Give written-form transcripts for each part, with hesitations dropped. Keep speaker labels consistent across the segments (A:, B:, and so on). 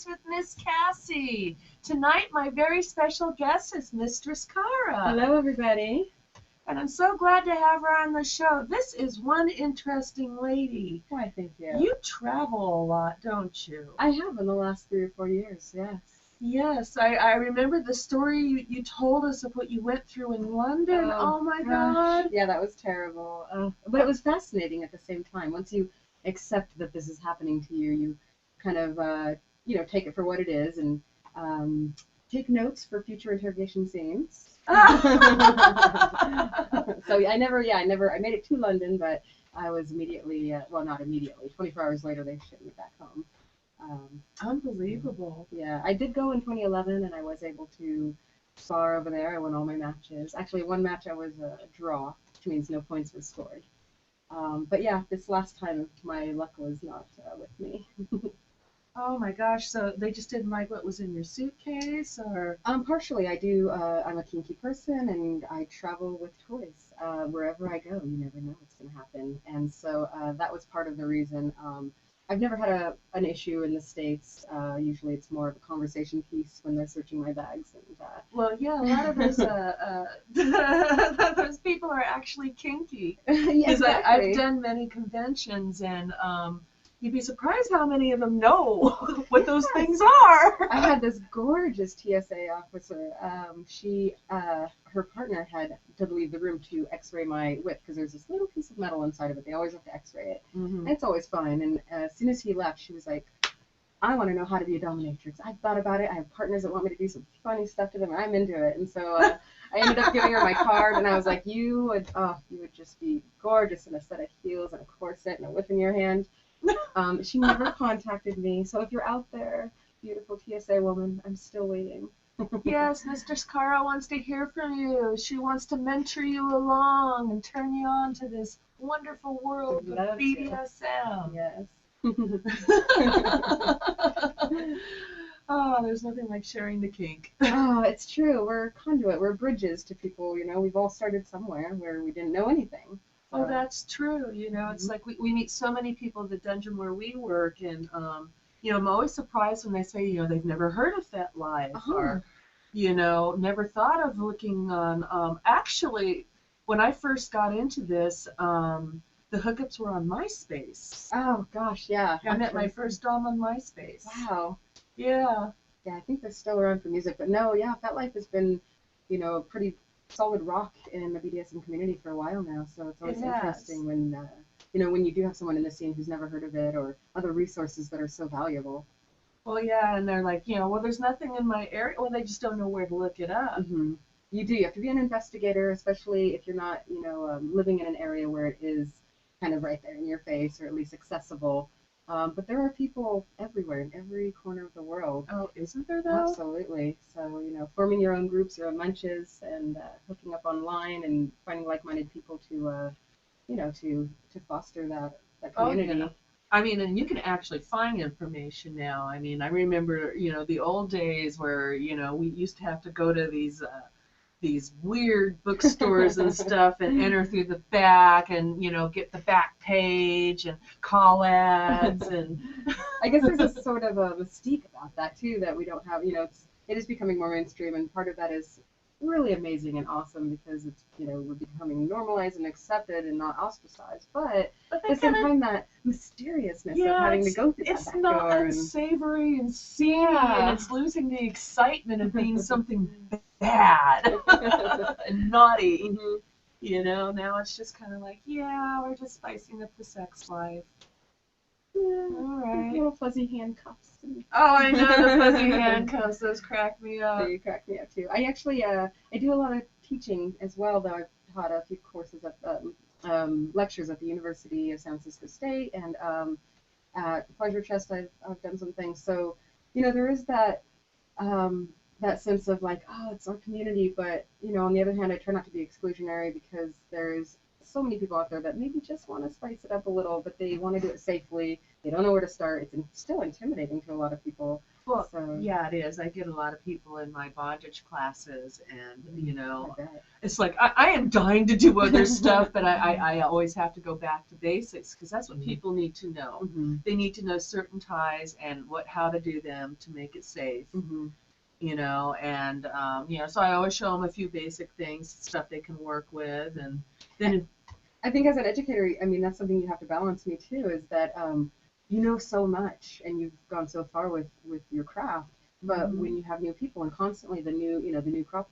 A: With Miss Cassie. Tonight, my very special guest is Mistress Kara.
B: Hello, everybody.
A: And I'm so glad to have her on the show. This is one interesting lady.
B: Why, thank you.
A: You travel a lot, don't you?
B: I have in the last 3 or 4 years, yes.
A: Yes, I remember the story you told us of what you went through in London. Oh my God.
B: Yeah, that was terrible. But it was fascinating at the same time. Once you accept that this is happening to you, you kind of take it for what it is and take notes for future interrogation scenes. So I made it to London, but I was immediately, well, not immediately, 24 hours later, they shipped me back home.
A: Unbelievable.
B: Yeah, I did go in 2011, and I was able to spar over there. I won all my matches. Actually, one match I was a draw, which means no points were scored. But yeah, this last time, my luck was not with me.
A: Oh my gosh, so they just didn't like what was in your suitcase, or?
B: Partially, I do. I'm a kinky person, and I travel with toys. Wherever I go, you never know what's going to happen. And so that was part of the reason. I've never had an issue in the States. Usually it's more of a conversation piece when they're searching my bags. And,
A: well, yeah, a lot of those, those people are actually kinky.
B: Yeah, exactly.
A: I've done many conventions, and you'd be surprised how many of them know what those things are.
B: I had this gorgeous TSA officer. Her partner had to leave the room to x-ray my whip because there's this little piece of metal inside of it. They always have to x-ray it.
A: Mm-hmm.
B: And it's always fine. And as soon as he left, she was like, I want to know how to be a dominatrix. I've thought about it. I have partners that want me to do some funny stuff to them, and I'm into it. And so I ended up giving her my card, and I was like, you would just be gorgeous in a set of heels and a corset and a whip in your hand. She never contacted me, so if you're out there, beautiful TSA woman, I'm still waiting.
A: Yes, Mistress Kara wants to hear from you. She wants to mentor you along and turn you on to this wonderful world of BDSM.
B: Yes.
A: Oh, there's nothing like sharing the kink.
B: Oh, it's true. We're a conduit. We're bridges to people. We've all started somewhere where we didn't know anything.
A: Oh, that's true. It's like we meet so many people at the dungeon where we work, and I'm always surprised when they say, they've never heard of Fet Life, or, never thought of looking on. Actually, when I first got into this, the hookups were on MySpace.
B: Oh gosh, yeah.
A: I met my first dom on MySpace.
B: Wow.
A: Yeah.
B: Yeah, I think they're still around for music, but no, yeah, Fet Life has been, a pretty solid rock in the BDSM community for a while now, so it's always interesting when when you do have someone in the scene who's never heard of it, or other resources that are so valuable.
A: Well, yeah, and they're like, well, there's nothing in my area. Well, they just don't know where to look it up.
B: Mm-hmm. You have to be an investigator, especially if you're not living in an area where it is kind of right there in your face, or at least accessible. But there are people everywhere, in every corner of the world.
A: Oh, isn't there, though?
B: Absolutely. So, forming your own groups, your own munches, and hooking up online and finding like-minded people to foster that community.
A: Oh, yeah. I mean, and you can actually find information now. I mean, I remember, the old days where, we used to have to go to these weird bookstores and stuff and enter through the back and, get the back page and call ads. And
B: I guess there's a sort of a mystique about that, too, that we don't have. It is becoming more mainstream, and part of that is really amazing and awesome because it's, we're becoming normalized and accepted and not ostracized. But at the same time, that mysteriousness of having to go through that back door. It's not
A: unsavory and seedy, and it's losing the excitement of being something bad and naughty.
B: Mm-hmm.
A: Now it's just kind of like, we're just spicing up the sex life. All right.
B: Little fuzzy handcuffs.
A: Oh, I know the fuzzy handcuffs. Those crack me up.
B: They crack me up too. I actually I do a lot of teaching as well, though. I've taught a few courses at lectures at the University of San Francisco State, and At Pleasure Chest, I've done some things. So, there is that sense of like, oh, it's our community. But, on the other hand, I try not to be exclusionary because there's so many people out there that maybe just want to spice it up a little, but they want to do it safely. They don't know where to start. It's still intimidating to a lot of people.
A: Well,
B: So,
A: yeah, it is. I get a lot of people in my bondage classes, and
B: I bet.
A: it's like I am dying to do other stuff, but I always have to go back to basics because that's what people need to know.
B: Mm-hmm.
A: They need to know certain ties and how to do them to make it safe.
B: Mm-hmm.
A: And so I always show them a few basic things, stuff they can work with, and then
B: I think as an educator, I mean, that's something you have to balance me too, is that you know so much and you've gone so far with your craft, but when you have new people and constantly the new crop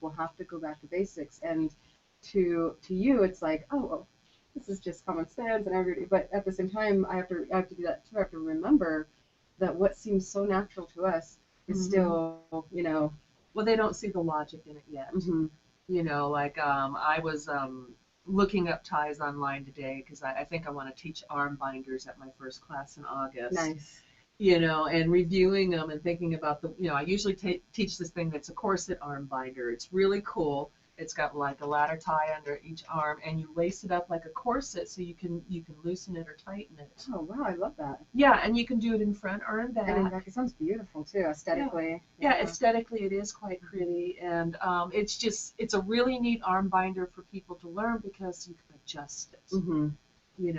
B: will have to go back to basics, and to you it's like, oh, this is just common sense and everybody, but at the same time I have to do that too. I have to remember that what seems so natural to us is still,
A: well, they don't see the logic in it yet.
B: Mm-hmm.
A: I was looking up ties online today because I think I want to teach arm binders at my first class in August.
B: Nice.
A: And reviewing them and thinking about I usually teach this thing that's a corset arm binder. It's really cool. It's got like a ladder tie under each arm, and you lace it up like a corset so you can loosen it or tighten it.
B: Oh wow, I love that.
A: Yeah, and you can do it in front or in back.
B: And in back, it sounds beautiful too, aesthetically.
A: Yeah, aesthetically it is quite pretty, and it's a really neat arm binder for people to learn because you can adjust it.
B: Mm-hmm.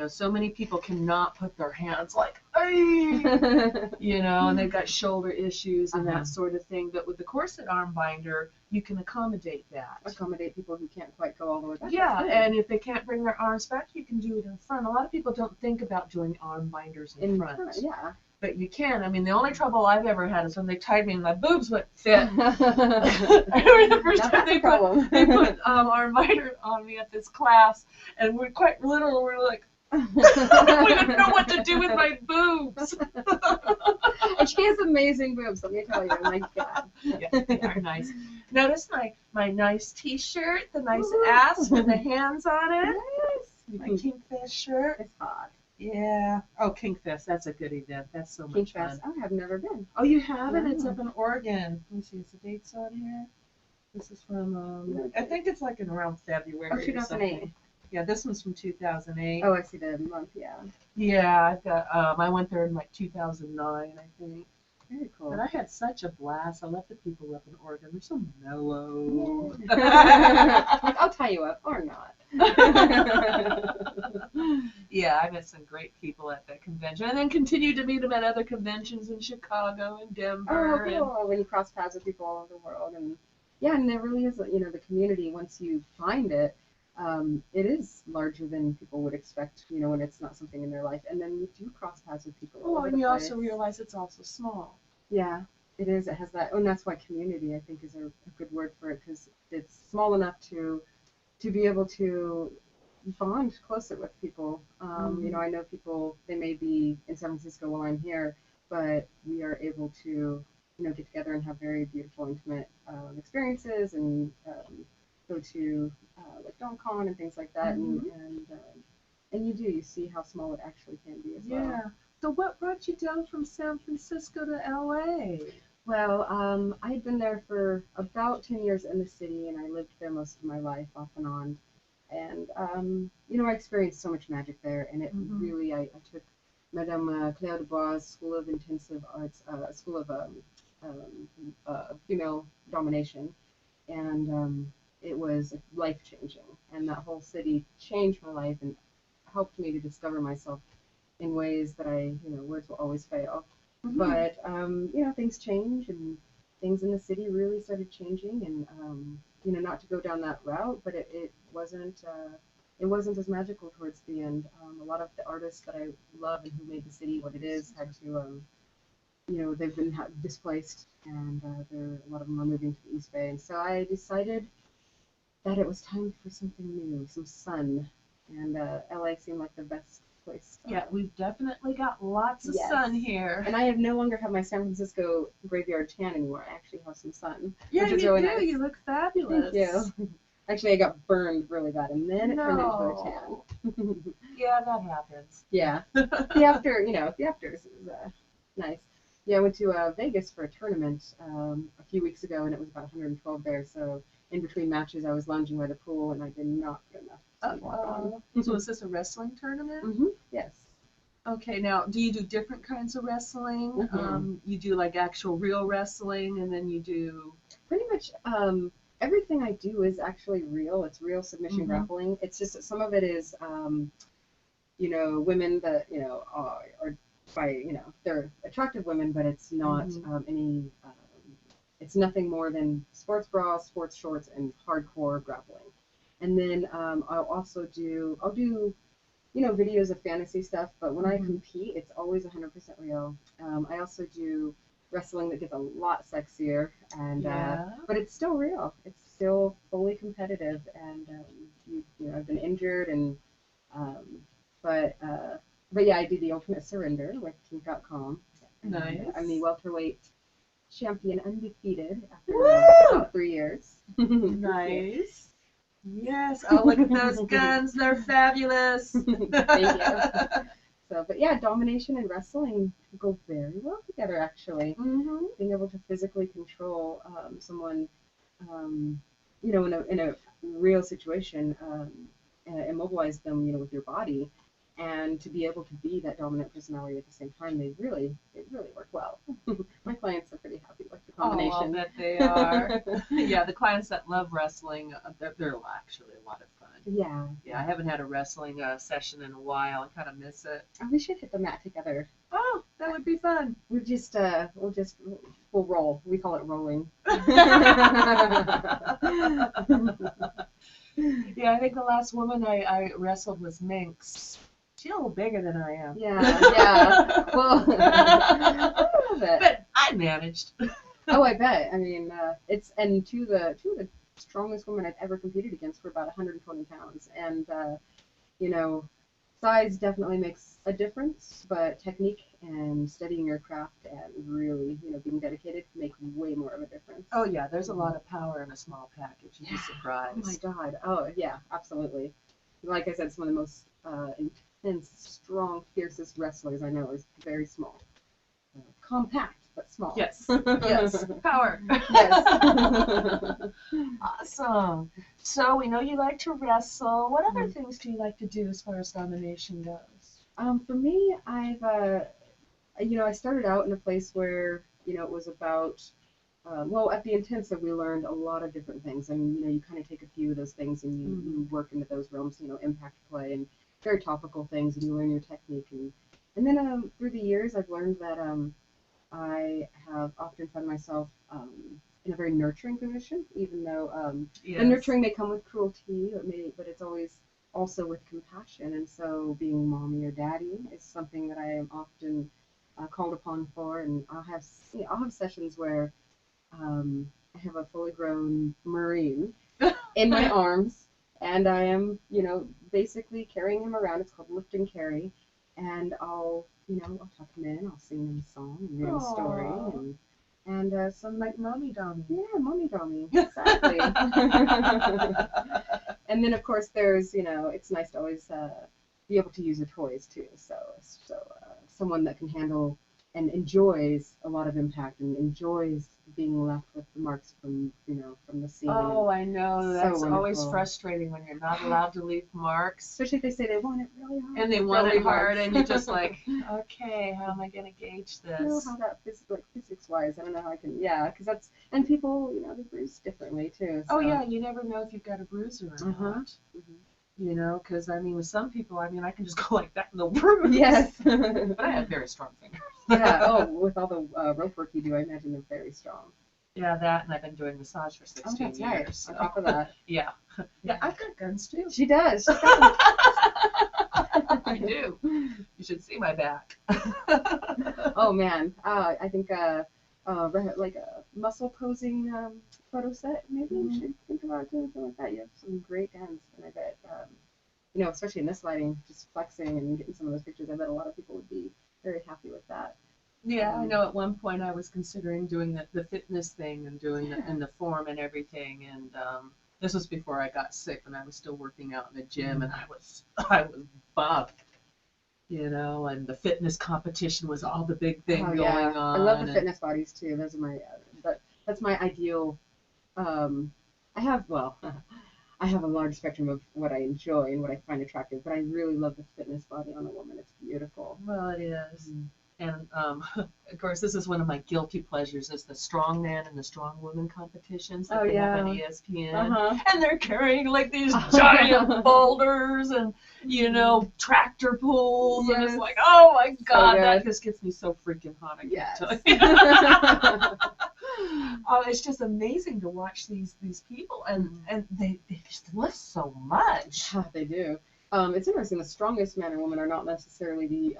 A: So many people cannot put their hands like, hey! And they've got shoulder issues and that sort of thing. But with the corset arm binder, you can accommodate that.
B: Accommodate people who can't quite go all the way back.
A: Yeah, and if they can't bring their arms back, you can do it in front. A lot of people don't think about doing arm binders in front.
B: Yeah.
A: But you can. I mean, the only trouble I've ever had is when they tied me and my boobs wouldn't fit. I remember the first time they put arm binder on me at this class, and we're quite literal. We're like, we didn't know what to do with my boobs.
B: And she has amazing boobs, let me tell you. Oh my God.
A: Yeah, they are nice. Notice my nice T-shirt, the nice ass with the hands on it.
B: Nice.
A: My Kingfish shirt.
B: It's hot.
A: Yeah. Oh, Kingfish. That's a good event. That's so much fun.
B: I have never been.
A: Oh, you haven't? Yeah. It's up in Oregon. Let me see. Is the dates on here? This is from, I think it's like in around February.
B: Oh, 2008.
A: Yeah, this one's from 2008.
B: Oh, I see the month, yeah.
A: Yeah, I've got, I went there in like 2009, I think.
B: Very cool.
A: But I had such a blast. I love the people up in Oregon. They're so mellow.
B: Like, I'll tie you up or not.
A: Yeah, I met some great people at that convention, and then continued to meet them at other conventions in Chicago and Denver.
B: Oh, cool. When you cross paths with people all over the world, and yeah, and there really is, the community. Once you find it, it is larger than people would expect, when it's not something in their life. And then you do cross paths with people.
A: Oh, and you also realize it's also small.
B: Yeah, it is. It has that, and that's why community, I think, is a good word for it, because it's small enough to be able to bond closer with people. I know people, they may be in San Francisco while I'm here, but we are able to, get together and have very beautiful, intimate experiences, and go to like DomCon and things like that, and you see how small it actually can be as well.
A: Yeah. So what brought you down from San Francisco to LA?
B: Well, I had been there for about 10 years in the city, and I lived there most of my life, off and on. And I experienced so much magic there, and it really, I took Madame Claire Dubois' School of Intensive Arts, School of Female Domination, and it was life-changing, and that whole city changed my life and helped me to discover myself in ways that words will always fail. But things change, and things in the city really started changing, and not to go down that route, but it wasn't as magical towards the end. A lot of the artists that I love and who made the city what it is had to they've been displaced, and a lot of them are moving to the East Bay, and so I decided that it was time for something new, some sun, and LA seemed like the best place.
A: Yeah, we've definitely got lots of sun here.
B: And I no longer have my San Francisco graveyard tan anymore. I actually have some sun.
A: Yeah,
B: which is
A: you
B: really
A: do.
B: Nice.
A: You look fabulous.
B: Thank you. Actually, I got burned really bad, and then it turned into a tan.
A: Yeah, that happens.
B: Yeah. The after, the afters is nice. Yeah, I went to Vegas for a tournament a few weeks ago, and it was about 112 there. So in between matches, I was lounging by the pool, and I did not get enough sunblock on.
A: So is this a wrestling tournament?
B: Yes.
A: Okay, now do you do different kinds of wrestling? You do like actual real wrestling, and then you do
B: pretty much everything I do is actually real. It's real submission grappling. It's just that some of it is, women that are by they're attractive women, but it's not it's nothing more than sports bras, sports shorts, and hardcore grappling. And then I'll do videos of fantasy stuff, but when I compete, it's always 100% real. I also do wrestling that gets a lot sexier, and but it's still real. It's still fully competitive, and I've been injured, and but yeah, I do the Ultimate Surrender with Kink.com.
A: Nice.
B: I'm the welterweight champion, undefeated after about 3 years.
A: Nice. Yes. Oh, look at those guns. They're fabulous.
B: Thank you. So, but yeah, domination and wrestling go very well together, actually. Being able to physically control someone, in a real situation, immobilize them, with your body, and to be able to be that dominant personality at the same time, it really work well. My clients are pretty happy with the combination.
A: Oh, I'll bet they are. Yeah, the clients that love wrestling, they're actually a lot of fun.
B: Yeah.
A: Yeah, I haven't had a wrestling session in a while. I kind of miss it.
B: Oh, we should hit the mat together.
A: Oh, that would be fun.
B: We'll roll. We call it rolling.
A: Yeah, I think the last woman I wrestled was Minx. She's a little bigger than I am.
B: Yeah. Well, a little bit.
A: But I managed.
B: Oh, I bet. I mean, two of the strongest women I've ever competed against were about 120 pounds, and size definitely makes a difference, but technique and studying your craft and really, being dedicated make way more of a difference.
A: Oh yeah, there's a lot of power in a small package. You'd be surprised.
B: Oh my God. Oh yeah, absolutely. Like I said, some of the most intense, strong, fiercest wrestlers I know is very small. Compact, but small.
A: Yes. Yes. Power.
B: Yes.
A: Awesome. So we know you like to wrestle. What other things do you like to do as far as domination goes?
B: For me, I started out in a place where, it was about, at the intensive, we learned a lot of different things. And, you kind of take a few of those things and you work into those realms, impact play and very topical things, and you learn your technique. And then through the years, I've learned that I have often found myself in a very nurturing position, even though the nurturing may come with cruelty, but it's always also with compassion. And so being mommy or daddy is something that I am often called upon for. And I'll have sessions where I have a fully grown Marine in my arms, and I am, basically carrying him around. It's called lift and carry. And I'll tuck him in, I'll sing him a song and read him a story, and some
A: like mommy dommy.
B: Yeah, mommy dommy, exactly. And then of course there's, it's nice to always be able to use the toys too. So someone that can handle and enjoys a lot of impact and enjoys being left with the marks from the scene.
A: Oh, I know. That's
B: so
A: always frustrating when you're not allowed to leave marks.
B: Especially if they say they want it really hard.
A: And they want it hard, and you're just like, okay, how am I going to gauge this?
B: I don't know how that physics-wise, I don't know how I can, because and people, they bruise differently too. So.
A: Oh yeah, you never know if you've got a bruiser or not. Because with some people, I can just go like that and they'll bruise.
B: Yes.
A: But I have very strong fingers.
B: Yeah. Oh, with all the rope work you do, I imagine they're very strong.
A: Yeah, that, and I've been doing massage for 16
B: years.
A: Right.
B: So. On top of that.
A: Yeah. Yeah, I've got guns too.
B: She does.
A: I do. You should see my back.
B: Oh man, I think like a muscle posing photo set. Maybe you should think about doing something like that. You have some great guns, and I bet especially in this lighting, just flexing and getting some of those pictures. I bet a lot of people would be very happy with that.
A: Yeah, I know at one point I was considering doing the fitness thing and doing and the form and everything, and This was before I got sick, and I was still working out in the gym, and I was buff, you know, and the fitness competition was all the big thing going on.
B: I love the fitness bodies too. Those are my that's my ideal. I have I have a large spectrum of what I enjoy and what I find attractive, but I really love the fitness body on a woman. It's beautiful.
A: Well, it is. And of course, this is one of my guilty pleasures: is the strong man and the strong woman competitions that they have on ESPN, and they're carrying like these giant boulders and tractor pulls, and it's like, oh my god, that just gets me so freaking hot. I can't tell you. It's just amazing to watch these people, and they just lift so much.
B: Yeah, they do. It's interesting. The strongest man and woman are not necessarily the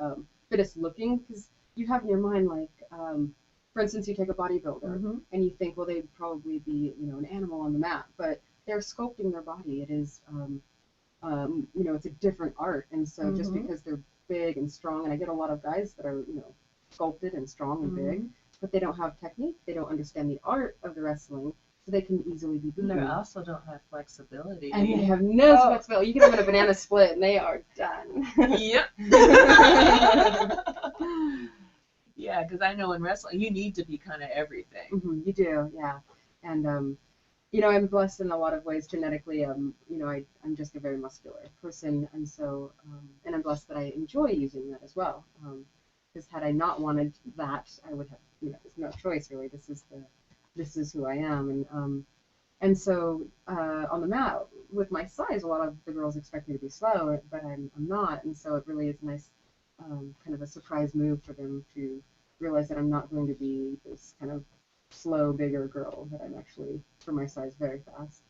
B: fittest looking, because you have in your mind, like, for instance, you take a bodybuilder and you think, well, they'd probably be, an animal on the mat, but they're sculpting their body. It is, it's a different art, and so just because they're big and strong, and I get a lot of guys that are, sculpted and strong and big, but they don't have technique, they don't understand the art of the wrestling, so they can easily be beaten.
A: They also don't have flexibility.
B: And they have no flexibility. You can have a banana split and they are done.
A: Yep. Yeah, because I know in wrestling you need to be kind of everything.
B: You do, yeah. And I'm blessed in a lot of ways genetically. I'm just a very muscular person, and so and I'm blessed that I enjoy using that as well. Because had I not wanted that, I would have, there's no choice really. This is who I am, and so on the mat with my size, a lot of the girls expect me to be slow, but I'm not, and so it really is nice, kind of a surprise move for them to realize that I'm not going to be this kind of slow, bigger girl, that I'm actually, for my size, very fast.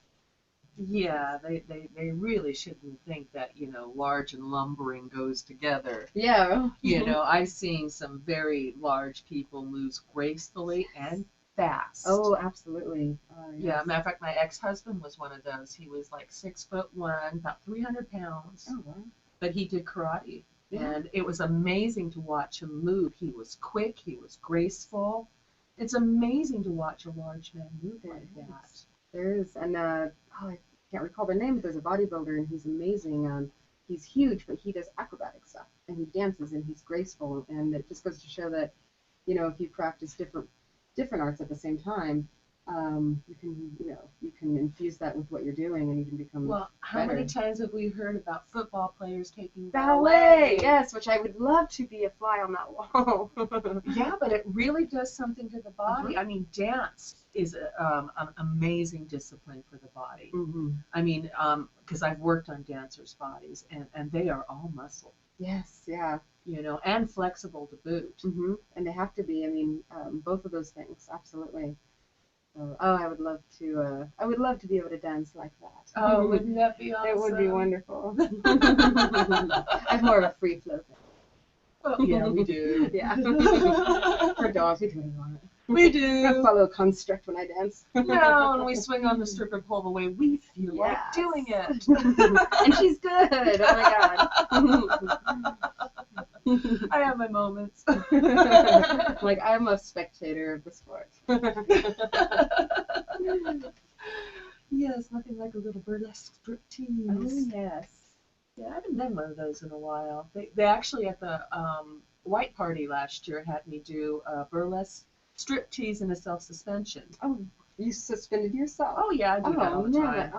A: Yeah, they really shouldn't think that, large and lumbering goes together.
B: Yeah.
A: I've seen some very large people move gracefully and fast.
B: Oh, absolutely. Yes.
A: Yeah, matter of fact, my ex-husband was one of those. He was like 6'1", about 300 pounds.
B: Oh, wow.
A: But he did karate. Yeah. And it was amazing to watch him move. He was quick, he was graceful. It's amazing to watch a large man move like that.
B: There is, and I can't recall the name, but there's a bodybuilder, and he's amazing. He's huge, but he does acrobatic stuff, and he dances, and he's graceful, and it just goes to show that, if you practice different arts at the same time, you can infuse that with what you're doing, and you can become
A: how
B: better.
A: Many times have we heard about football players taking
B: ballet? Yes, which I would love to be a fly on that wall.
A: Yeah, but it really does something to the body. I mean, dance is an amazing discipline for the body. I mean, because I've worked on dancers' bodies, and they are all muscle.
B: Yes, yeah.
A: And flexible to boot.
B: And they have to be. I mean, both of those things, absolutely. I would love to be able to dance like that.
A: Oh, wouldn't that be awesome?
B: It would be wonderful. I'm more of a free flow.
A: Well, yeah, we do.
B: Yeah. For dogs, we do what we want.
A: We do.
B: I follow a construct when I dance.
A: No, and we swing on the strip and pull the way we feel like doing it.
B: And she's good. Oh my god.
A: I have my moments.
B: Like, I'm a spectator of the sport.
A: Yes, nothing like a little burlesque striptease.
B: Oh, yes.
A: Yeah, I haven't done one of those in a while. They actually, at the white party last year, had me do a burlesque striptease and a self-suspension.
B: Oh, you suspended yourself?
A: Oh, yeah, I do that all the time.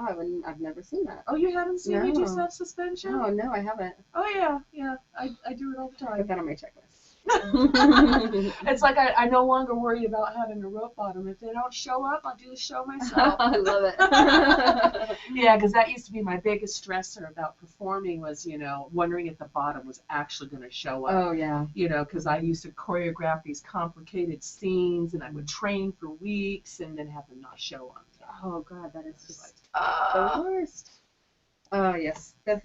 B: I've never seen that.
A: Oh, you haven't seen me do self-suspension?
B: Oh, no, I haven't.
A: Oh, yeah, I do it all the time.
B: Put that on my checklist.
A: It's like I no longer worry about having a rope bottom. If they don't show up, I'll do the show myself.
B: I love it.
A: Yeah, because that used to be my biggest stressor about performing was, wondering if the bottom was actually going to show up.
B: Oh, yeah.
A: Because I used to choreograph these complicated scenes, and I would train for weeks and then have them not show on time.
B: Oh, God, that is just the worst. Oh, yes, the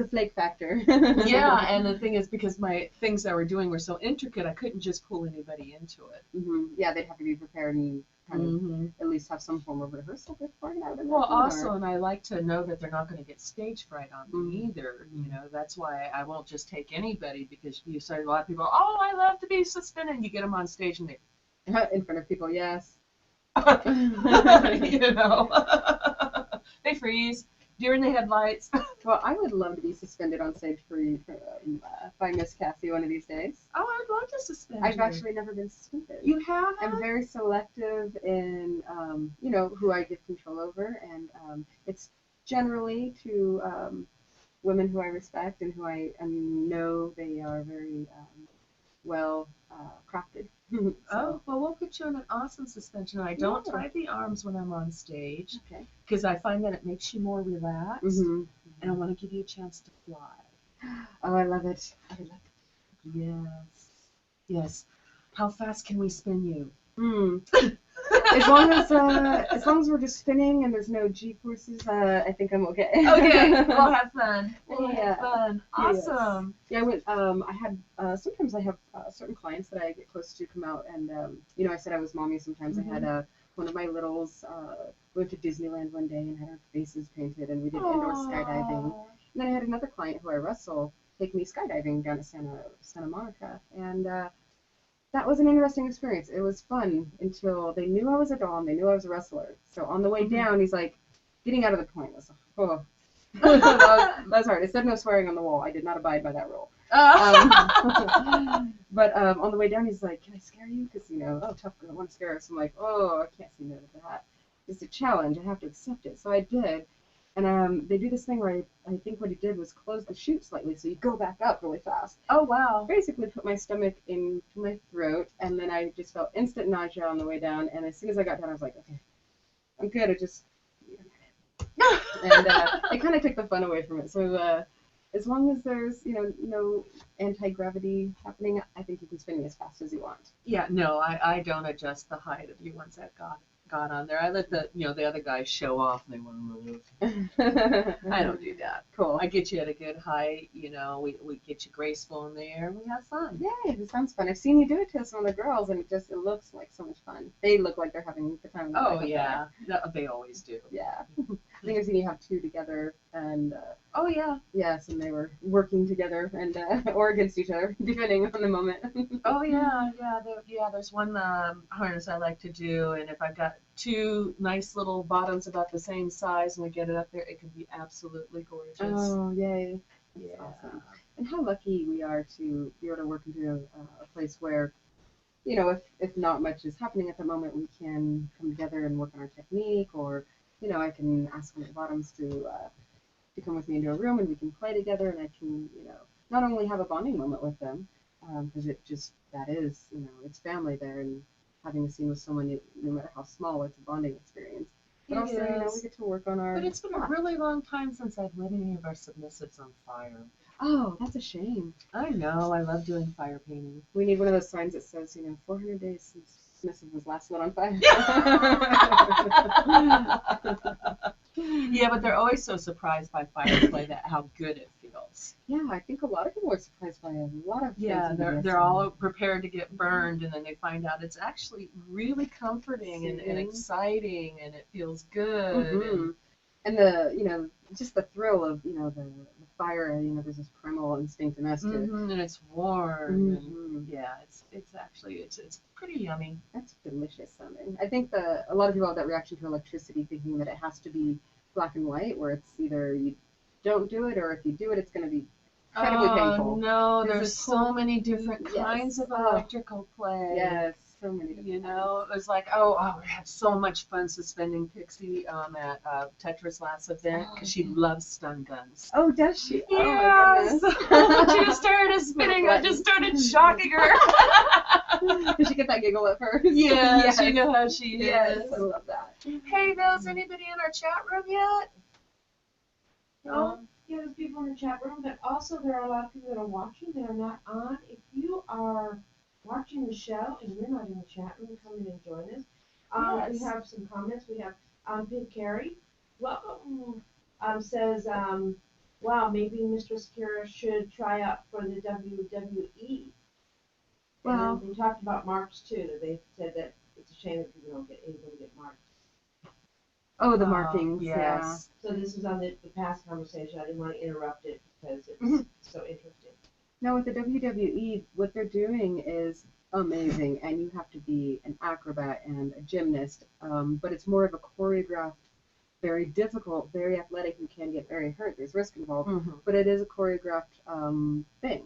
B: flake factor.
A: Yeah, and the thing is, because my things I were doing were so intricate, I couldn't just pull anybody into it.
B: Yeah, they'd have to be prepared and kind of at least have some form of rehearsal before.
A: Well, also, and I like to know that they're not going to get stage fright on me either. That's why I won't just take anybody, because you say a lot of people, oh, I love to be suspended. You get them on stage and they...
B: In front of people, yes.
A: They They freeze. Deer in the headlights.
B: Well, I would love to be suspended on stage by Miss Cassie one of these days.
A: Oh, I'd love to suspend
B: I've
A: you.
B: actually never been suspended.
A: You have?
B: I'm very selective in, who I give control over, and it's generally to women who I respect and who I know they are very well crafted. So,
A: Oh, well, we'll put you in an awesome suspension. I don't tie the arms when I'm on stage
B: okay.
A: because I find that it makes you more relaxed,
B: Mm-hmm.
A: and I want to give you a chance to fly.
B: Oh, I love it. I love it.
A: Yes. Yes. How fast can we spin you?
B: As long as we're just spinning and there's no G-forces, I think I'm okay.
A: Okay, we'll have fun. We'll
B: Yeah.
A: have fun. Awesome.
B: Yeah, I had sometimes I have certain clients that I get close to come out, and I said I was mommy. Sometimes I had one of my littles went to Disneyland one day and had her faces painted, and we did indoor skydiving. And then I had another client who I wrestle take me skydiving down to Santa Monica, and that was an interesting experience. It was fun until they knew I was a doll and they knew I was a wrestler. So on the way down, he's like, getting out of the plane. I was like, oh. that was hard. It said no swearing on the wall. I did not abide by that rule. But on the way down, he's like, can I scare you? Because, tough girl, I want to scare her. So I'm like, oh, I can't say no to that. It's a challenge. I have to accept it. So I did. And they do this thing where I think what he did was close the chute slightly, so you go back up really fast.
A: Oh, wow.
B: Basically put my stomach into my throat, and then I just felt instant nausea on the way down. And as soon as I got down, I was like, okay, I'm good. And it kind of took the fun away from it. So as long as there's no anti-gravity happening, I think you can spin me as fast as you want.
A: Yeah, no, I don't adjust the height of you once that got on there. I let the other guys show off and they want to move. I don't do that.
B: Cool.
A: I get you at a good height, we get you graceful in the air, we have fun.
B: Yay, it sounds fun. I've seen you do it to some of the girls, and it looks like so much fun. They look like they're having the time of their life.
A: Oh, yeah, they always do.
B: Yeah. I think I've seen you have two together, and
A: oh, yeah.
B: Yes, and they were working together and or against each other, depending on the moment.
A: Oh, yeah. There's one harness I like to do, and if I've got two nice little bottoms about the same size and we get it up there, it can be absolutely gorgeous.
B: Oh, yay.
A: Yeah.
B: Awesome. And how lucky we are to be able to work into a place where, if not much is happening at the moment, we can come together and work on our technique, or, I can ask one of the bottoms to come with me into a room and we can play together, and I can, not only have a bonding moment with them, because it's family there, and having a scene with someone, no matter how small, it's a bonding experience. But also, we get to work on our...
A: But it's been a really long time since I've lit any of our submissives on fire.
B: Oh, that's a shame.
A: I know. I love doing fire painting.
B: We need one of those signs that says, 400 days since submissive was last lit on fire.
A: Yeah, but they're always so surprised by fire play how good it feels.
B: Yeah, I think a lot of people are surprised by a lot of things.
A: Yeah, they're all prepared to get burned, and then they find out it's actually really comforting and exciting, and it feels good.
B: Mm-hmm. And the just the thrill of the fire, there's this primal instinct in us
A: and it's warm. And yeah, it's actually pretty yummy.
B: That's delicious sounding. I think a lot of people have that reaction to electricity, thinking that it has to be black and white, where it's either you don't do it, or if you do it, it's going to be incredibly painful.
A: No, there's so many different kinds of electrical play.
B: Yes, so many different
A: it was like, we had so much fun suspending Pixie at Tetra's last event, because she loves stun guns.
B: Oh, does she?
A: Yes!
B: Oh,
A: She just started spinning, I just started shocking her.
B: Did she get that giggle at first?
A: Yeah, yes. You know how she is.
B: Yes, I love that.
A: Hey, Bill, is anybody in our chat room yet?
C: No? Yeah, there's people in the chat room, but also there are a lot of people that are watching that are not on. If you are watching the show and you're not in the chat room, come in and join us.
A: Yes.
C: We have some comments. We have Big Carrie. Welcome. Says, wow, maybe Mistress Kara should try out for the WWE.
B: Well,
C: and they talked about marks too. They said that it's a shame that people don't get able to get marks.
B: Oh, the markings.
A: Yes.
B: Yeah.
C: So this is on the past conversation. I didn't want to interrupt it because it's so interesting.
B: Now with the WWE, what they're doing is amazing, and you have to be an acrobat and a gymnast, but it's more of a choreographed very difficult, very athletic. You can get very hurt. There's risk involved,
A: Mm-hmm.
B: but it is a choreographed thing.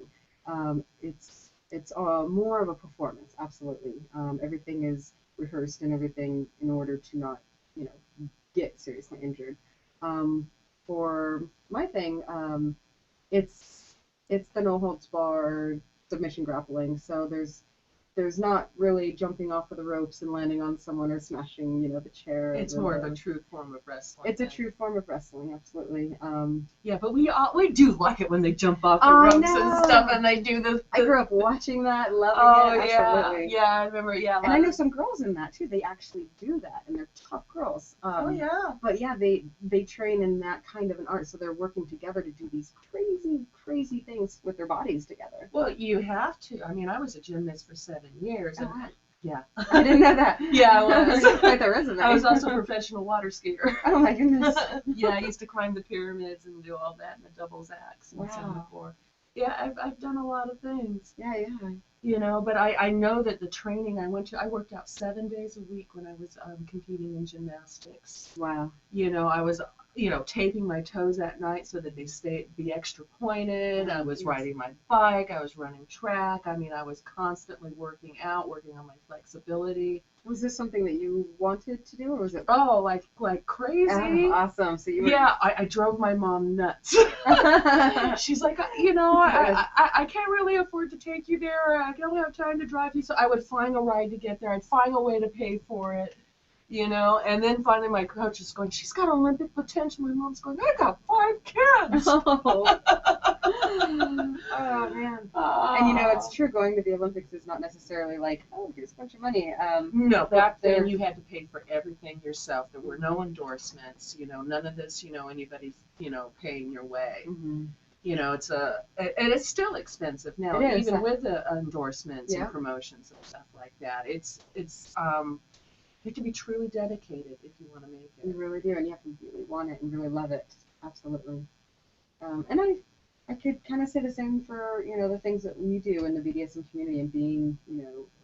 B: It's more of a performance, absolutely. Everything is rehearsed and everything in order to not, get seriously injured. For my thing, it's the no holds barred submission grappling. So there's not really jumping off of the ropes and landing on someone or smashing, the chair.
A: It's more of a true form of wrestling.
B: It's a true form of wrestling, absolutely.
A: Yeah, but we do like it when they jump off the ropes and stuff, and they do the.
B: I grew up watching that, loving it. Absolutely.
A: Yeah, I remember. Yeah,
B: and I know some girls in that too. They actually do that, and they're tough girls. But yeah, they train in that kind of an art, so they're working together to do these crazy things with their bodies together.
A: Well, you have to. I mean, I was a gymnast for 7 years. And, yeah.
B: I didn't know that.
A: Yeah, I was.
B: Quite the resume.
A: I was also a professional water skier.
B: Oh my goodness.
A: Yeah, I used to climb the pyramids and do all that in the doubles axe and Singapore. Yeah, I've done a lot of things.
B: Yeah.
A: But I know that the training I worked out 7 days a week when I was competing in gymnastics.
B: Wow.
A: I was, taping my toes at night so that they be extra pointed. I was riding my bike. I was running track. I mean, I was constantly working on my flexibility.
B: Was this something that you wanted to do, or was it?
A: Oh, like crazy.
B: Oh, awesome. So you were...
A: Yeah, I drove my mom nuts. She's like, I can't really afford to take you there. I don't have time to drive you. So I would find a ride to get there. I'd find a way to pay for it. And then finally my coach is going, she's got Olympic potential. My mom's going, I got 5 kids.
B: Oh man. And it's true, going to the Olympics is not necessarily like, oh, here's a bunch of money.
A: No, back then you had to pay for everything yourself. There were no endorsements, none of this, anybody's, paying your way.
B: Mm-hmm.
A: And it's still expensive now, even with the endorsements and promotions and stuff like that. It's you have to be truly dedicated if you want to make it.
B: You really do, and you have to really want it and really love it. Absolutely. And I could kind of say the same for the things that we do in the BDSM community, and being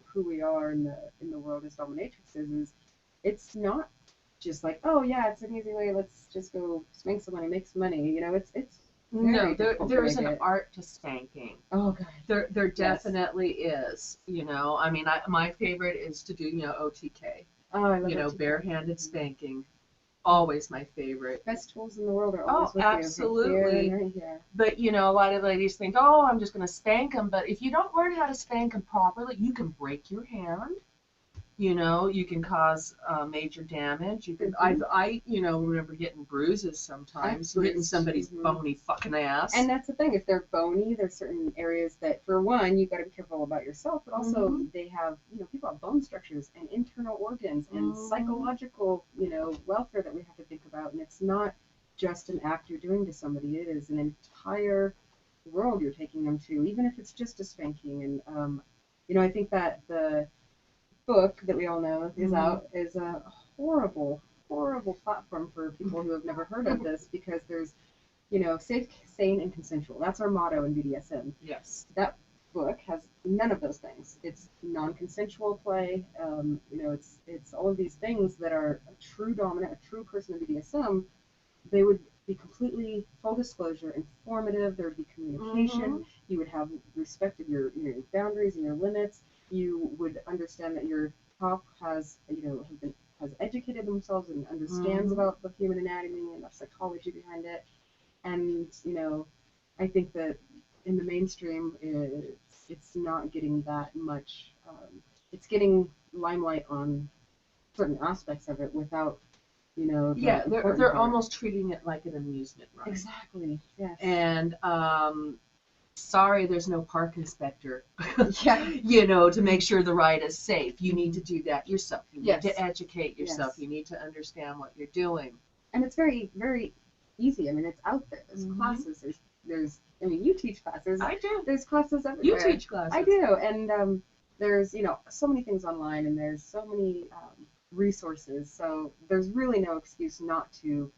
B: who we are in the world as dominatrixes. Is it's not just like, oh yeah, it's an easy way. Let's just go spank someone and make some money. It's
A: no, there's an art to spanking.
B: Oh god.
A: There definitely is. I mean, my favorite is to do OTK.
B: Oh, I love OTK.
A: Barehanded spanking. Always my favorite.
B: Best tools in the world are always with
A: absolutely.
B: you. Right here.
A: But a lot of ladies think, oh, I'm just going to spank them. But if you don't learn how to spank them properly, you can break your hand. You can cause major damage. You can. I remember getting bruises sometimes, hitting somebody's bony fucking ass.
B: And that's the thing. If they're bony, there's certain areas that, for one, you got to be careful about yourself, but also they have, people have bone structures and internal organs and psychological, welfare that we have to think about. And it's not just an act you're doing to somebody. It is an entire world you're taking them to, even if it's just a spanking. And I think that the book that we all know is out is a horrible platform for people who have never heard of this, because there's safe, sane, and consensual. That's our motto in BDSM.
A: Yes.
B: That book has none of those things. It's non-consensual play. It's all of these things that are a true dominant, a true person in BDSM. They would be completely full disclosure, informative. There would be communication. You would have respect of your boundaries and your limits. You would understand that your top has educated themselves and understands about the human anatomy and the psychology behind it. And I think that in the mainstream, it's not getting that much. It's getting limelight on certain aspects of it without
A: they're almost treating it like an amusement ride.
B: Exactly. Yes.
A: And sorry, there's no park inspector.
B: Yeah.
A: To make sure the ride is safe. You need to do that yourself. You need to educate yourself.
B: Yes.
A: You need to understand what you're doing.
B: And it's very, very easy. I mean, it's out there. There's classes. There's. I mean, you teach classes.
A: I do.
B: There's classes everywhere.
A: You teach classes.
B: I do. And there's so many things online, and there's so many resources. So there's really no excuse not to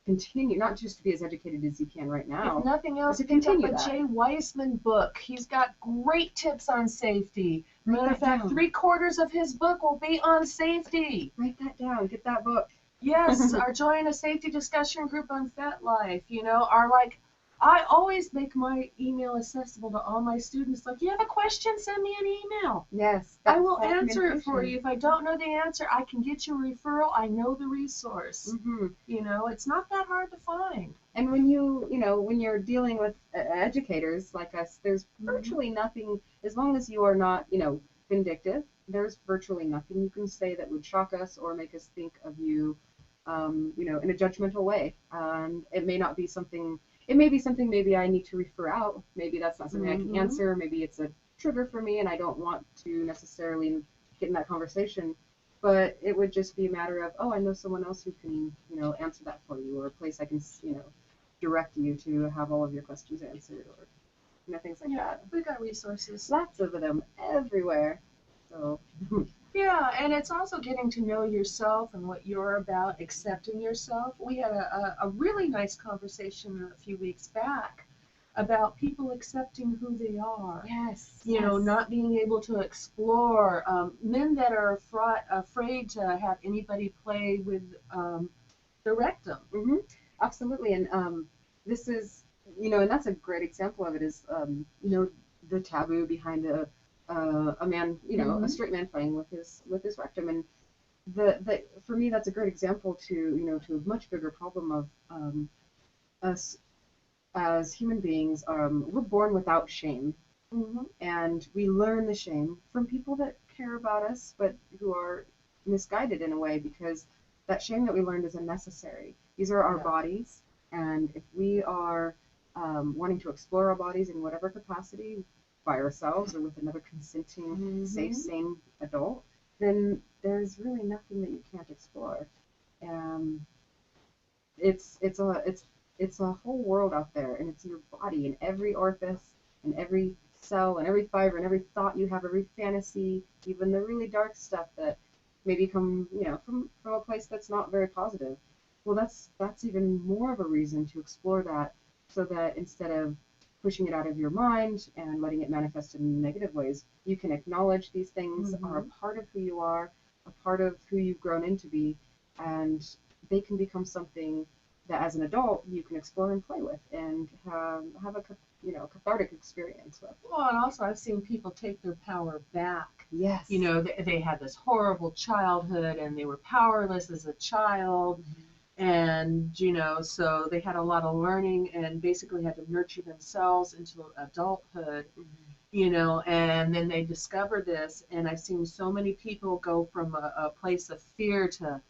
B: continue, not just to be as educated as you can right now.
A: If nothing else,
B: to continue
A: pick up a
B: that.
A: Jay Weissman book. He's got great tips on safety.
B: Write
A: Matter of
B: that
A: fact,
B: down.
A: 3/4 of his book will be on safety.
B: Write that down. Get that book.
A: Yes, or join a safety discussion group on FetLife, or like, I always make my email accessible to all my students. Like, you have a question, send me an email.
B: Yes.
A: I will answer it for you. If I don't know the answer, I can get you a referral. I know the resource.
B: Mm-hmm.
A: It's not that hard to find.
B: And when when you're dealing with educators like us, there's virtually nothing, as long as you are not, vindictive, there's virtually nothing you can say that would shock us or make us think of you, in a judgmental way. And it may not be something, it may be something maybe I need to refer out. Maybe that's not something I can answer. Maybe it's a trigger for me and I don't want to necessarily get in that conversation. But it would just be a matter of, oh, I know someone else who can, answer that for you, or a place I can, direct you to have all of your questions answered, or things like that.
A: We got resources.
B: Lots of them everywhere. So.
A: Yeah, and it's also getting to know yourself and what you're about, accepting yourself. We had a really nice conversation a few weeks back about people accepting who they are.
B: Yes.
A: Not being able to explore. Men that are afraid to have anybody play with their rectum.
B: Mm-hmm. Absolutely. And this is, and that's a great example of it is, the taboo behind a man, a straight man playing with his rectum. And the for me, that's a great example to a much bigger problem of us as human beings. We're born without shame.
A: Mm-hmm.
B: And we learn the shame from people that care about us, but who are misguided in a way, because that shame that we learned is unnecessary. These are our bodies, and if we are wanting to explore our bodies in whatever capacity, by ourselves or with another consenting, safe, sane adult, then there's really nothing that you can't explore. It's a whole world out there, and it's your body and every orifice and every cell and every fiber and every thought you have, every fantasy, even the really dark stuff that maybe come, from a place that's not very positive. Well, that's even more of a reason to explore that, so that instead of pushing it out of your mind and letting it manifest in negative ways, you can acknowledge these things are a part of who you are, a part of who you've grown into be, and they can become something that as an adult you can explore and play with and have a cathartic experience with.
A: Well, and also I've seen people take their power back.
B: Yes.
A: They had this horrible childhood and they were powerless as a child. And, so they had a lot of learning and basically had to nurture themselves into adulthood, and then they discovered this. And I've seen so many people go from a place of fear to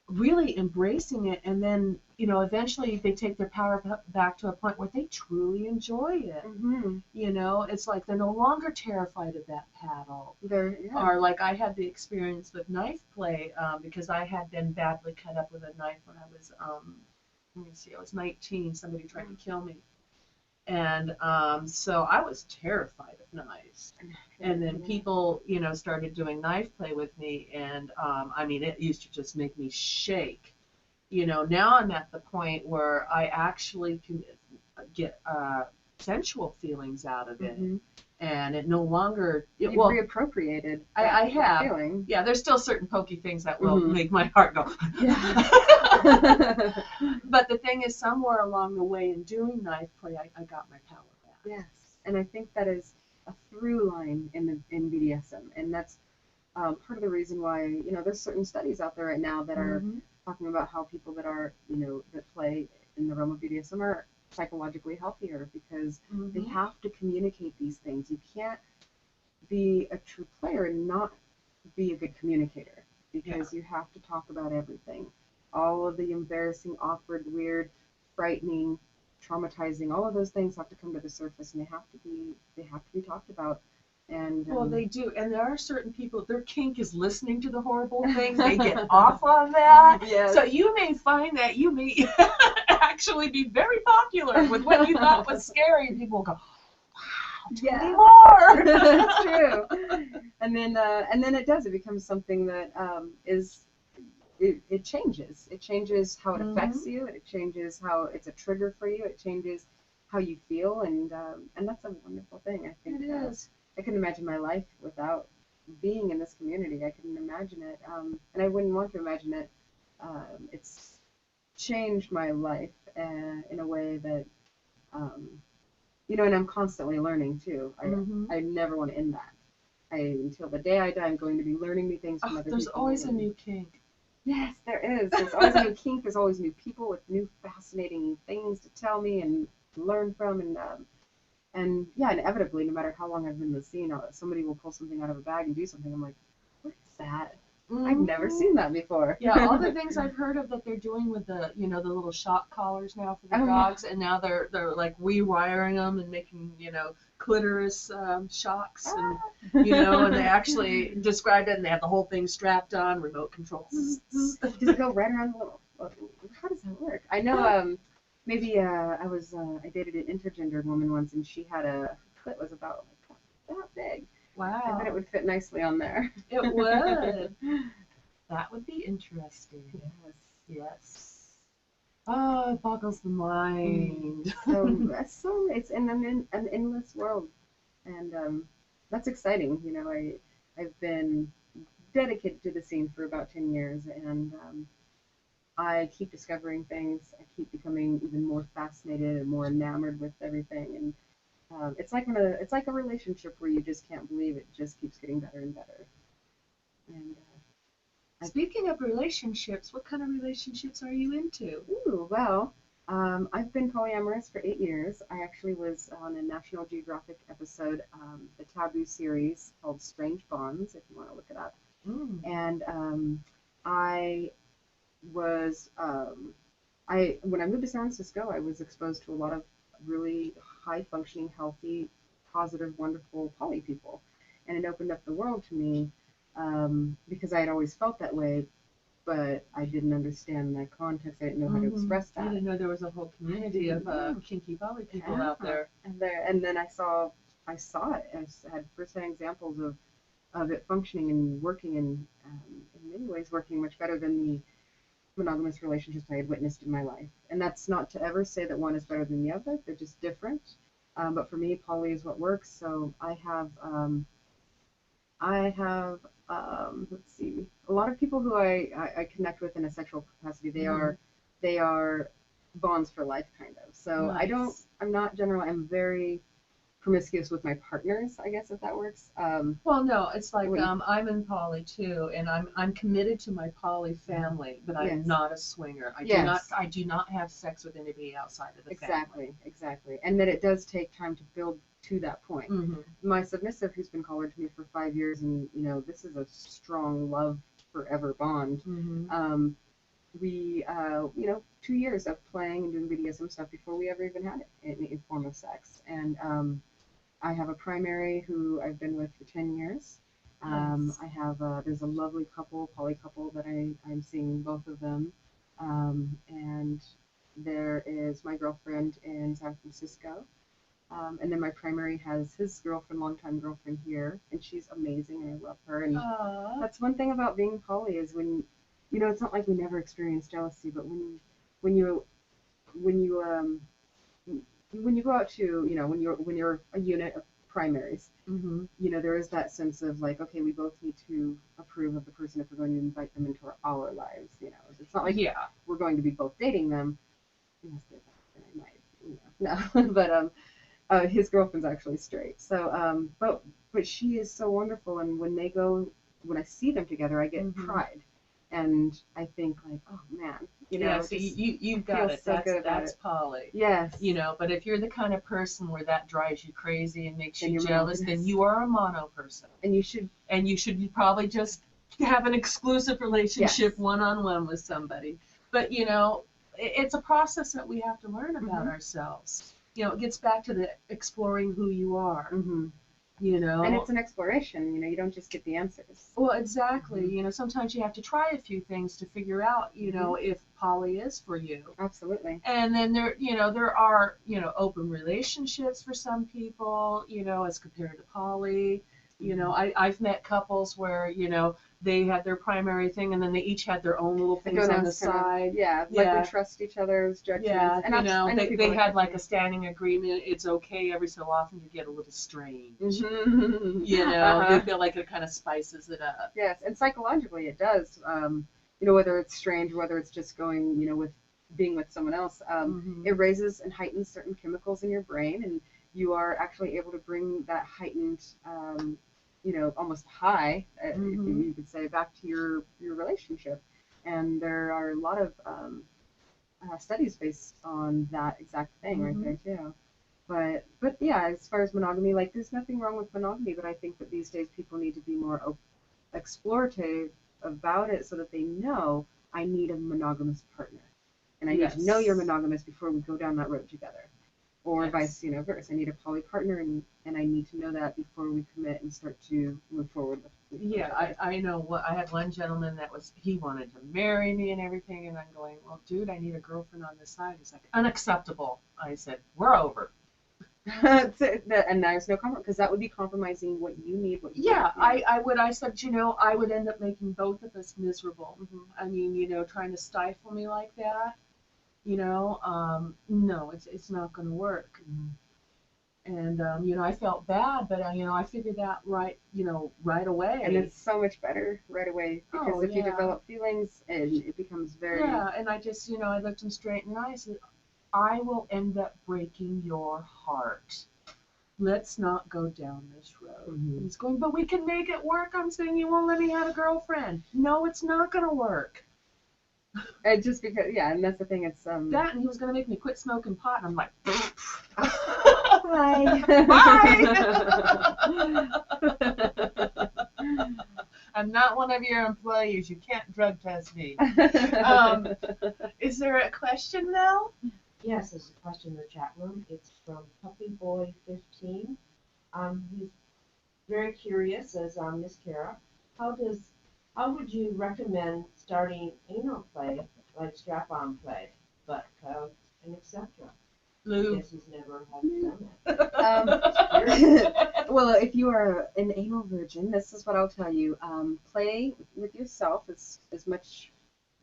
A: really embracing it. And then, eventually they take their power back to a point where they truly enjoy it. It's like they're no longer terrified of that paddle. Or like I had the experience with knife play, because I had been badly cut up with a knife when I was, I was 19. Somebody tried to kill me. And so I was terrified of knives. And then people, started doing knife play with me. And it used to just make me shake. Now I'm at the point where I actually can get sensual feelings out of it. And it no longer...
B: You've reappropriated
A: I have.
B: Feeling.
A: Yeah, there's still certain pokey things that will make my heart go... But the thing is, somewhere along the way in doing knife play, I got my power back.
B: Yes, and I think that is a through line in BDSM, and that's part of the reason why, there's certain studies out there right now that are talking about how people that are, that play in the realm of BDSM are psychologically healthier, because they have to communicate these things. You can't be a true player and not be a good communicator, because you have to talk about everything. All of the embarrassing, awkward, weird, frightening, traumatizing, all of those things have to come to the surface, and they have to be talked about. And
A: well, they do, and there are certain people, their kink is listening to the horrible things. They get off on that.
B: Yes.
A: So you may find that you may actually be very popular with what you thought was scary, and people will go, wow, tell me more.
B: That's true. And then it becomes something that it changes. It changes how it affects you. It changes how it's a trigger for you. It changes how you feel, and that's a wonderful thing. I think
A: it is.
B: I couldn't imagine my life without being in this community. I couldn't imagine it, and I wouldn't want to imagine it it's changed my life in a way that, you know, and I'm constantly learning too. I never want to end that. Until the day I die, I'm going to be learning new things from other people.
A: There's always a new kink.
B: Yes, there is. There's always a new kink. There's always new people with new fascinating things to tell me and learn from. And yeah, inevitably, no matter how long I've been in the scene, somebody will pull something out of a bag and do something. I'm like, what is that? I've never seen that before.
A: Yeah, all the things I've heard of that they're doing with the, you know, the little shock collars now for the dogs, and now they're like rewiring them and making, you know, clitoris shocks, and you know, and they actually described it, and they have the whole thing strapped on, remote control.
B: Does it go right around the little? How does that work? I know. Maybe I dated an intergendered woman once, and she had her clit was about like that big.
A: Wow.
B: I bet it would fit nicely on there.
A: It would. That would be interesting.
B: Yes.
A: Yes. Oh, it boggles the mind.
B: So it's in an endless world, and that's exciting. You know, I've been dedicated to the scene for about 10 years, and I keep discovering things. I keep becoming even more fascinated and more enamored with everything, and it's like a relationship where you just can't believe it just keeps getting better and better. And
A: speaking of relationships, what kind of relationships are you into?
B: Ooh, well, I've been polyamorous for 8 years. I actually was on a National Geographic episode, the Taboo series called Strange Bonds, if you want to look it up. And I was when I moved to San Francisco, I was exposed to a lot of really high-functioning, healthy, positive, wonderful poly people, and it opened up the world to me because I had always felt that way, but I didn't understand the context. I didn't know how to express that.
A: I didn't know there was a whole community of kinky poly people out there.
B: And then I saw it. I had first-hand examples of it functioning and working, and in many ways working much better than the monogamous relationships I had witnessed in my life. And that's not to ever say that one is better than the other. They're just different. But for me, poly is what works. So I have let's see, a lot of people who I connect with in a sexual capacity. They are bonds for life, kind of. So nice. I'm very promiscuous with my partners, I guess, if that works.
A: Well, no, it's like I'm in poly too, and I'm committed to my poly family, but I'm not a swinger. I do not have sex with anybody outside of the family.
B: Exactly. And that it does take time to build to that point. My submissive, who's been collared to me for 5 years, and you know, this is a strong love forever bond. We, you know, 2 years of playing and doing BDSM stuff before we ever even had it in form of sex. And I have a primary who I've been with for 10 years. Nice. I have there's a lovely couple, poly couple, that I'm seeing both of them. And there is my girlfriend in San Francisco. And then my primary has his girlfriend, longtime girlfriend here, and she's amazing, and I love her. And that's one thing about being poly is when, you know, it's not like we never experience jealousy, but when you go out to, you know, when you're a unit of primaries, you know, there is that sense of like, okay, we both need to approve of the person if we're going to invite them into our lives. You know, it's not like we're going to be both dating them. Unless they're that, I might, you know, no. But his girlfriend's actually straight. So, but she is so wonderful, and when I see them together, I get pride. And I think like, oh man, you know,
A: so you've got it.
B: So
A: that's poly.
B: Yes.
A: You know, but if you're the kind of person where that drives you crazy and makes you jealous, then you are a mono person. And you should probably just have an exclusive relationship one-on-one with somebody. But you know, it's a process that we have to learn about ourselves. You know, it gets back to the exploring who you are. You know,
B: and it's an exploration. You know, you don't just get the answers.
A: Well, exactly. You know, sometimes you have to try a few things to figure out, you know, if poly is for you.
B: Absolutely.
A: And then there are, you know, open relationships for some people, you know, as compared to poly. You know, I've met couples where, you know, they had their primary thing and then they each had their own little things on the side.
B: Like we trust each other's judgments.
A: Yeah, and you know, they had like a standing agreement. It's okay every so often you get a little strange. You know, they feel like it kind of spices it up.
B: Yes, and psychologically it does. whether it's strange, whether it's just going, with being with someone else, it raises and heightens certain chemicals in your brain, and you are actually able to bring that heightened, almost high, you could say, back to your relationship. And there are a lot of studies based on that exact thing right there too. But yeah, as far as monogamy, like, there's nothing wrong with monogamy, but I think that these days people need to be more explorative about it, so that they know, I need a monogamous partner, and I need to know you're monogamous before we go down that road together, or vice versa. I need a poly partner, and I need to know that before we commit and start to move forward with
A: I know what I had one gentleman that he wanted to marry me and everything, and I'm going, well, dude, I need a girlfriend on the side. He's like, unacceptable. I said, we're over.
B: And there's no compromise, because that would be compromising what you need. What you
A: I said, I would end up making both of us miserable. I mean, trying to stifle me like that, no, it's not going to work. And I felt bad, but I figured that right away.
B: And it's so much better right away, because if you develop feelings, and it becomes very
A: and I just I looked him straight in the eyes and said, I will end up breaking your heart. Let's not go down this road. And he's going, but we can make it work. I'm saying, you won't let me have a girlfriend. No, it's not going to work.
B: And just because, and that's the thing. It's
A: that, and he was going to make me quit smoking pot, and I'm like,
B: bye.
A: Bye. I'm not one of your employees. You can't drug test me. Is there a question now?
C: Yes, there's a question in the chat room. It's from Puppyboy15. He's very curious, as Miss Kara. How would you recommend starting anal play, like strap-on play, butt hug, and etc.?
A: Lube.
C: Guess he's never had done it.
B: Well, if you are an anal virgin, this is what I'll tell you. Play with yourself as much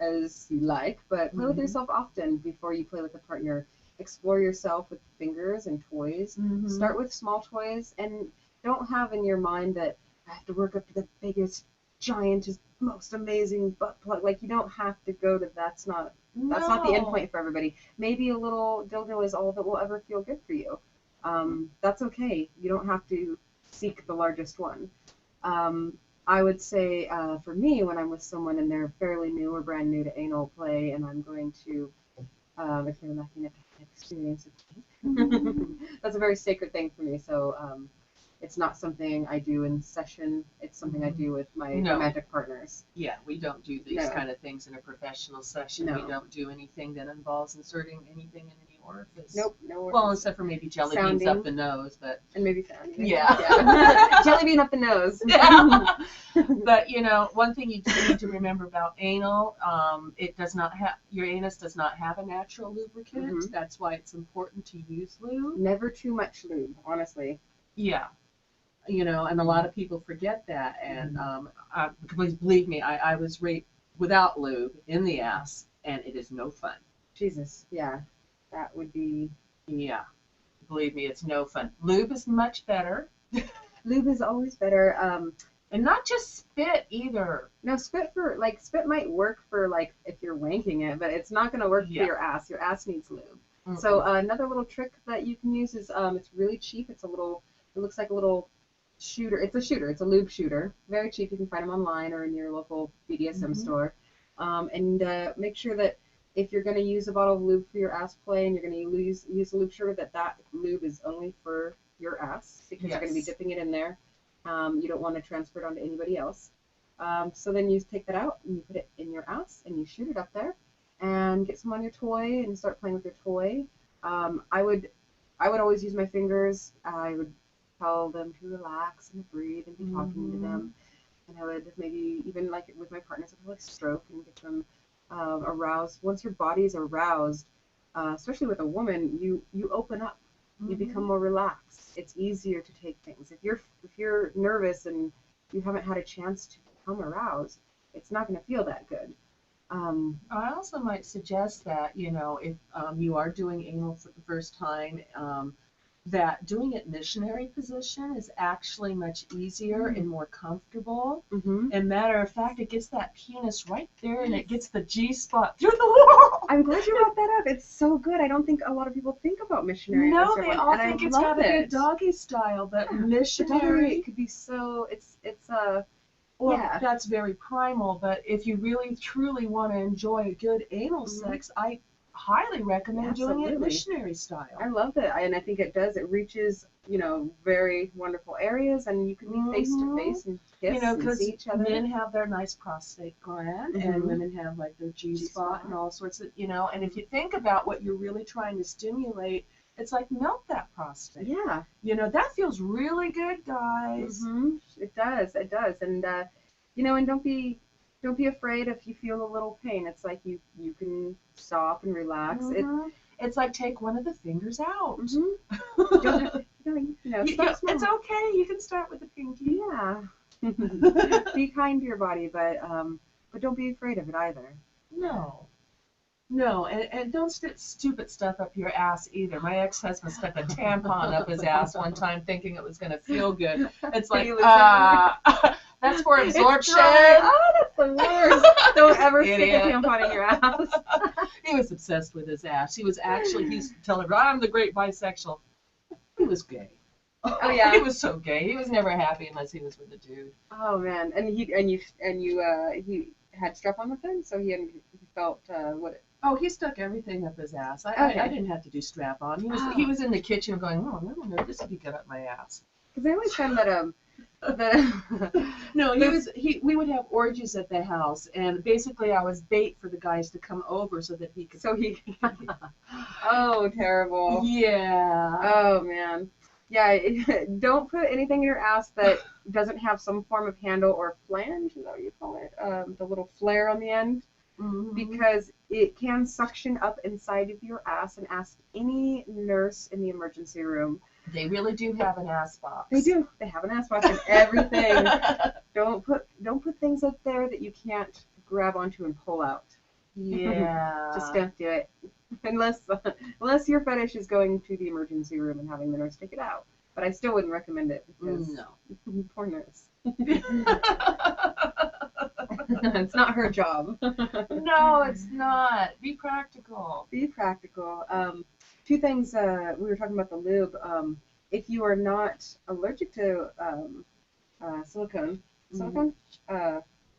B: as you like, but play with yourself often before you play with a partner. Explore yourself with fingers and toys. Start with small toys, and don't have in your mind that I have to work up to the biggest, giantest, most amazing butt plug. Like, you don't have to go to that's not the end point for everybody. Maybe a little dildo is all that will ever feel good for you. That's okay. You don't have to seek the largest one. I would say, for me, when I'm with someone and they're fairly new or brand new to anal play, and I'm going to, if they're lucky enough to have experience with me, that's a very sacred thing for me. So it's not something I do in session. It's something I do with my romantic partners.
A: Yeah, we don't do these kind of things in a professional session.
B: No.
A: We don't do anything that involves inserting anything in any orifice.
B: Nope, no orifice.
A: Well, except for maybe jelly beans up the nose, but
B: and maybe sounding.
A: Yeah.
B: Jelly bean up the nose.
A: Yeah. But one thing you do need to remember about anal, it does not have your anus does not have a natural lubricant. That's why it's important to use lube.
B: Never too much lube, honestly.
A: Yeah. And a lot of people forget that, and please believe me, I was raped without lube in the ass, and it is no fun.
B: Jesus, yeah, that would be.
A: Yeah, believe me, it's no fun. Lube is much better.
B: Lube is always better.
A: And not just spit either.
B: No, spit might work for if you're wanking it, but it's not going to work for your ass. Your ass needs lube. So another little trick that you can use is it's really cheap. It looks like a little shooter. It's a shooter. It's a lube shooter. Very cheap. You can find them online or in your local BDSM store. And make sure that if you're going to use a bottle of lube for your ass play and you're going to use a lube shooter, that lube is only for your ass, because you're going to be dipping it in there. You don't want to transfer it onto anybody else. So then you take that out and you put it in your ass and you shoot it up there and get some on your toy and start playing with your toy. I would always use my fingers. I would tell them to relax and breathe and be talking to them. And I would maybe even with my partners, I would stroke and get them aroused. Once your body's aroused, especially with a woman, you open up. You become more relaxed. It's easier to take things. If you're nervous and you haven't had a chance to become aroused, it's not going to feel that good.
A: I also might suggest that if you are doing anal for the first time, that doing it missionary position is actually much easier and more comfortable. And matter of fact, it gets that penis right there, and it gets the G spot through the wall.
B: I'm glad you brought that up. It's so good. I don't think a lot of people think about missionary.
A: No, they all think it's got a good doggy style, but missionary
B: It could be so.
A: Well,
B: yeah.
A: that's very primal, but if you really truly want to enjoy a good anal sex, I highly recommend doing it missionary style.
B: I love it, and I think it does. It reaches, very wonderful areas, and you can be face to face and kiss and see each other.
A: Men have their nice prostate gland, and women have like their G-spot and all sorts of, and if you think about what you're really trying to stimulate, it's like melt that prostate.
B: Yeah.
A: That feels really good, guys.
B: It does, and and don't be afraid if you feel a little pain. It's like you can stop and relax.
A: It's like take one of the fingers out. It's okay. You can start with the pinky.
B: Yeah. Be kind to your body, but don't be afraid of it either.
A: No, and don't stick stupid stuff up your ass either. My ex-husband stuck a tampon up his ass one time thinking it was going to feel good. It's like, that's for absorption.
B: Oh, that's the worst. Don't ever stick a tampon in your ass.
A: He was obsessed with his ass. He's telling her, I'm the great bisexual. He was gay.
B: Oh yeah.
A: He was so gay. He was never happy unless he was with a dude.
B: Oh man, and he had strap-on with him, so he felt what.
A: Oh, he stuck everything up his ass. I didn't have to do strap on. He was in the kitchen going, oh no, this would be good up my ass.
B: Because I always found that
A: No, we would have orgies at the house, and basically I was bait for the guys to come over so that he could.
B: Oh, terrible.
A: Yeah.
B: Oh man. Yeah. Don't put anything in your ass that doesn't have some form of handle or flange. Is that what you call it? The little flare on the end. Because it can suction up inside of your ass, and ask any nurse in the emergency room.
A: They really do have an ass box.
B: They do. They have an ass box and everything. Don't put things up there that you can't grab onto and pull out.
A: Yeah.
B: Just don't do it. Unless your fetish is going to the emergency room and having the nurse take it out. But I still wouldn't recommend it because poor nurse. It's not her job.
A: No, it's not. Be practical.
B: Be practical. Two things. We were talking about the lube. If you are not allergic to silicone,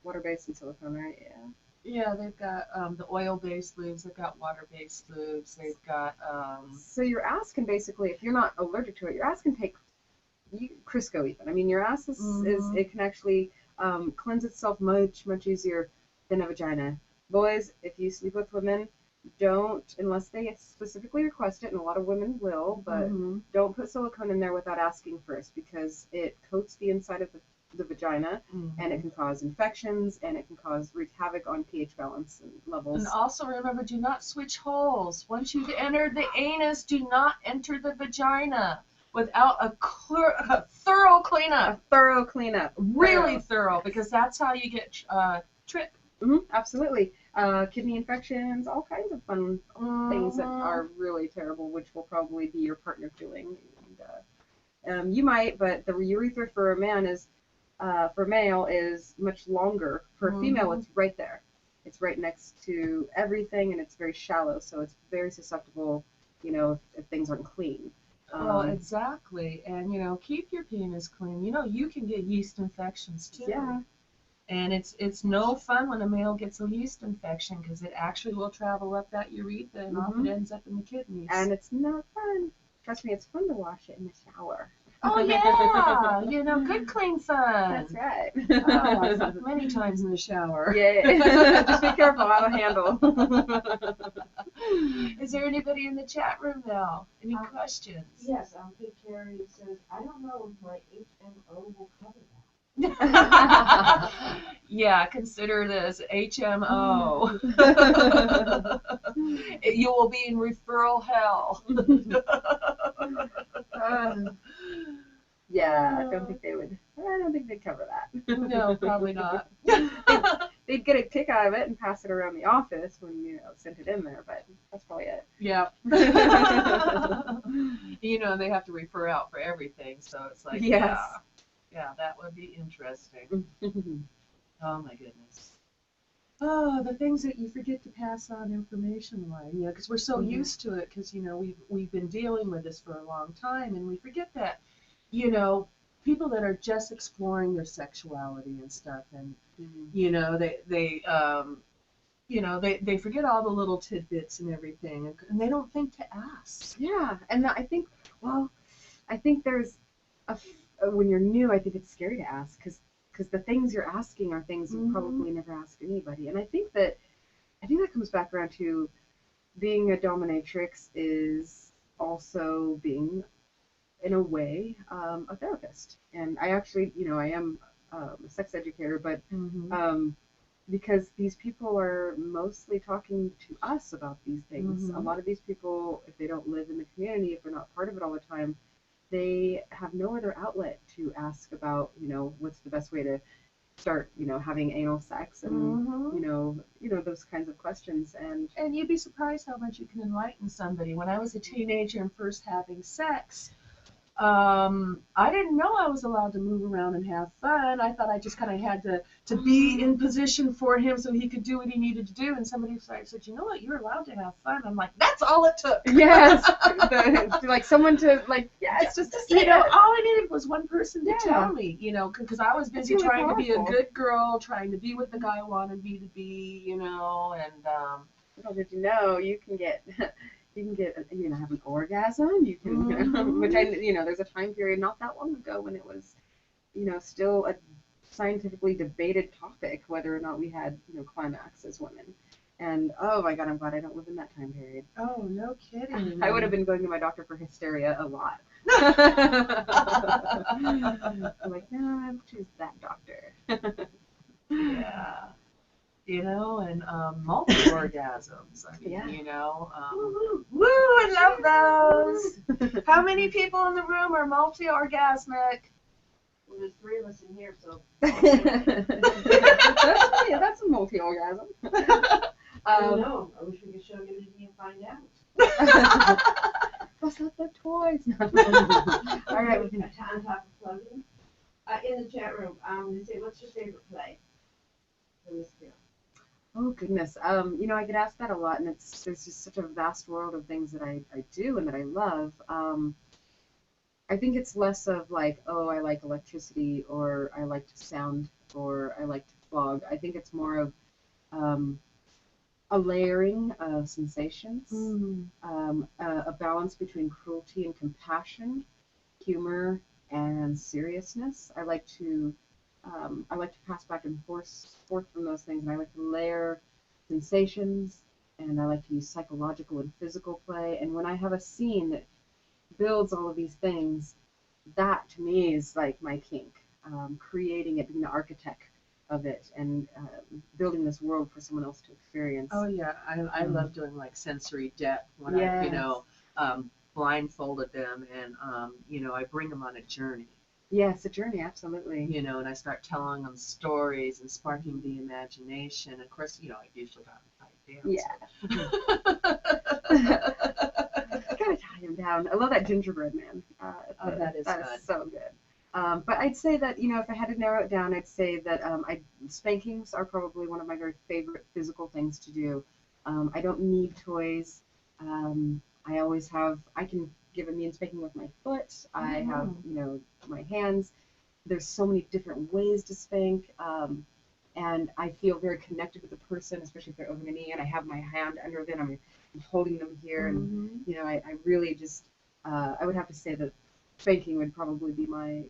B: water-based and silicone, right? Yeah.
A: Yeah, they've got the oil-based lubes. They've got water-based lubes. They've got.
B: So your ass can basically, if you're not allergic to it, your ass can take Crisco even. I mean, your ass is it can actually cleanse itself much easier than a vagina. Boys, if you sleep with women, don't, unless they specifically request it, and a lot of women will, but don't put silicone in there without asking first, because it coats the inside of the vagina, and it can cause infections, and it can wreak havoc on pH balance and levels.
A: And also remember, do not switch holes. Once you've entered the anus, do not enter the vagina without a thorough cleanup.
B: A thorough cleanup.
A: Really thorough, because that's how you get trip.
B: Absolutely. Kidney infections, all kinds of fun things that are really terrible, which will probably be your partner doing. And, you might, but the urethra for a man is, for male, is much longer. For a female, it's right there. It's right next to everything, and it's very shallow, so it's very susceptible, if things aren't clean.
A: Well, exactly. And, keep your penis clean. You can get yeast infections, too.
B: Yeah.
A: And it's no fun when a male gets a yeast infection, because it actually will travel up that urethra and often ends up in the kidneys.
B: And it's not fun. Trust me, it's fun to wash it in the shower.
A: Oh, yeah. Good clean fun.
B: That's right.
A: Oh, I fucked many times in the shower.
B: Yeah. Just be careful. I have a handle.
A: Is there anybody in the chat room now? Any questions?
C: Yes, Big Carrie says, I don't know if my HMO will cover that.
A: Yeah, consider this HMO. You will be in referral hell.
B: Yeah, I don't think they would. I don't think they'd cover that.
A: No, probably not.
B: they'd get a kick out of it and pass it around the office when, sent it in there, but that's probably it.
A: Yeah. They have to refer out for everything, so it's like,
B: Yes.
A: yeah, that would be interesting. Oh my goodness. Oh, the things that you forget to pass on information-wise, because we're so used to it, because, we've been dealing with this for a long time, and we forget that, people that are just exploring their sexuality and stuff, and, they forget all the little tidbits and everything, and they don't think to ask.
B: Yeah, and I think there's when you're new, I think it's scary to ask, because the things you're asking are things you probably never ask anybody. And I think that comes back around to being a dominatrix is also being, in a way, a therapist. And I actually, I am a sex educator, but because these people are mostly talking to us about these things. A lot of these people, if they don't live in the community, if they're not part of it all the time, they have no other outlet to ask about, what's the best way to start, having anal sex and, those kinds of questions.
A: And you'd be surprised how much you can enlighten somebody. When I was a teenager and first having sex, I didn't know I was allowed to move around and have fun. I thought I just kind of had to be in position for him so he could do what he needed to do. And somebody said, you know what, you're allowed to have fun. I'm like, that's all it took.
B: Yes. Like someone to, it's just to say
A: all I needed was one person to tell me, because I was busy
B: really
A: trying
B: powerful.
A: to be a good girl, trying to be what the guy wanted me to be, and
B: little did you know, you can have an orgasm, you can, which there's a time period not that long ago when it was, still a scientifically debated topic whether or not we had, climax as women. And oh my God, I'm glad I don't live in that time period.
A: Oh, no kidding.
B: I would have been going to my doctor for hysteria a lot. I'm like, no, I'll choose that doctor.
A: Yeah. And multi-orgasms. I mean, woo, I love those. How many people in the room are multi-orgasmic?
C: Well, there's 3 of us in here, so.
B: That's a multi-orgasm.
C: I don't know. I wish we could show Unity and find out.
B: What's up the toys? All right, we can.
C: On top of plugging. In the chat room, they say, what's your favorite play? For Miss Kara.
B: Oh goodness, I get asked that a lot, and there's just such a vast world of things that I do and that I love. I think it's less of like, oh, I like electricity, or I like to sound, or I like to flog. I think it's more of a layering of sensations, a balance between cruelty and compassion, humor and seriousness. I like to pass back and forth from those things, and I like to layer sensations, and I like to use psychological and physical play. And when I have a scene that builds all of these things, that to me is like my kink. Creating it, being the architect of it, and building this world for someone else to experience.
A: Oh yeah, I love doing like sensory depth when I blindfolded them, and I bring them on a journey.
B: Yes, a journey, absolutely.
A: And I start telling them stories and sparking the imagination. Of course, I've usually got them tied down.
B: Yeah. I gotta tie him down. I love that gingerbread man.
A: That is
B: so good. But I'd say that, if I had to narrow it down, I'd say that spankings are probably one of my very favorite physical things to do. I don't need toys. I can give a mean spanking with my foot. I have, my hands. There's so many different ways to spank. And I feel very connected with the person, especially if they're over the knee, and I have my hand under them. I'm holding them here, and I really just I would have to say that spanking would probably be my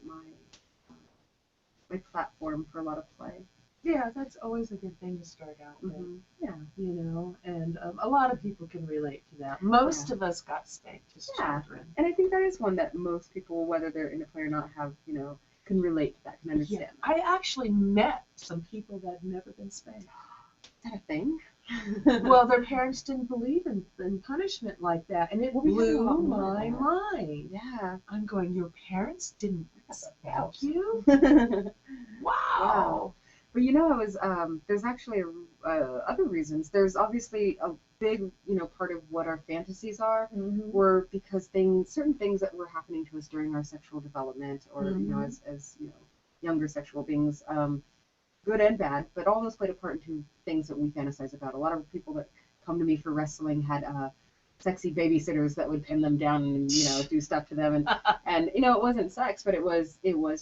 B: platform for a lot of play.
A: Yeah, that's always a good thing to start out with.
B: Yeah.
A: And a lot of people can relate to that. Most of us got spanked as children.
B: And I think that is one that most people, whether they're in a play or not, have, can relate to that, can understand.
A: Yeah. I actually met some people that had never been spanked.
B: Is that a thing?
A: Well, their parents didn't believe in punishment like that, and it blew my mind.
B: Yeah.
A: I'm going, your parents didn't spank you? Wow.
B: Wow. But you know, I was there's actually other reasons. There's obviously a big, you know, part of what our fantasies are were because certain things that were happening to us during our sexual development, or you know, as you know, younger sexual beings, good and bad. But all those played a part into things that we fantasize about. A lot of people that come to me for wrestling had sexy babysitters that would pin them down and, you know, do stuff to them, and you know, it wasn't sex, but it was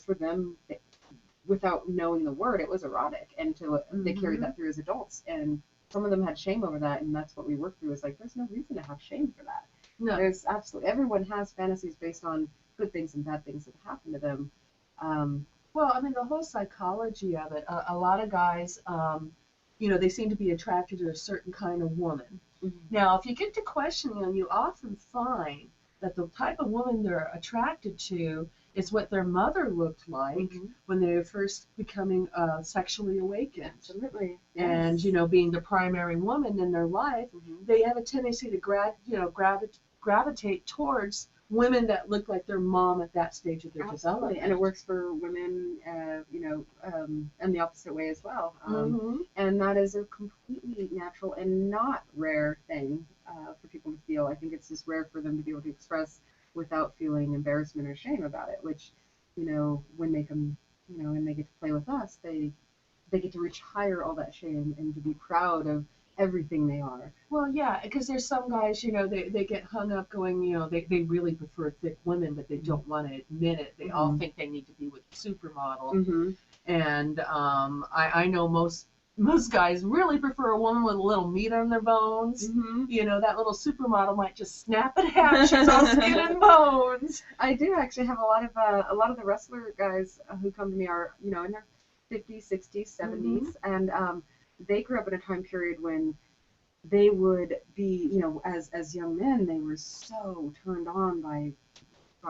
B: for them. Without knowing the word, it was erotic, and they carried that through as adults, and some of them had shame over that, and that's what we work through. Is like, there's no reason to have shame for that. No. There's absolutely, everyone has fantasies based on good things and bad things that happen to them.
A: Well, I mean, the whole psychology of it, a lot of guys, you know, they seem to be attracted to a certain kind of woman. Now, if you get to questioning them, you often find that the type of woman they're attracted to is what their mother looked like when they were first becoming sexually awakened.
B: Absolutely.
A: And,
B: yes.
A: you know, being the primary woman in their life, they have a tendency to gravitate towards women that look like their mom at that stage of their development.
B: And it works for women, you know, and the opposite way as well. And that is a completely natural and not rare thing for people to feel. I think it's just rare for them to be able to express without feeling embarrassment or shame about it, which, you know, when they come, you know, and they get to play with us, they get to retire all that shame and to be proud of everything they are.
A: Well, yeah, because there's some guys, you know, they get hung up going, you know, they really prefer thick women, but they don't want to admit it. They all think they need to be with a supermodel. And I know most guys really prefer a woman with a little meat on their bones. You know, that little supermodel might just snap in half. She's all skin and bones.
B: I do actually have a lot of the wrestler guys who come to me are, you know, in their 50s, 60s, 70s, and they grew up in a time period when they would be, you know, as young men, they were so turned on by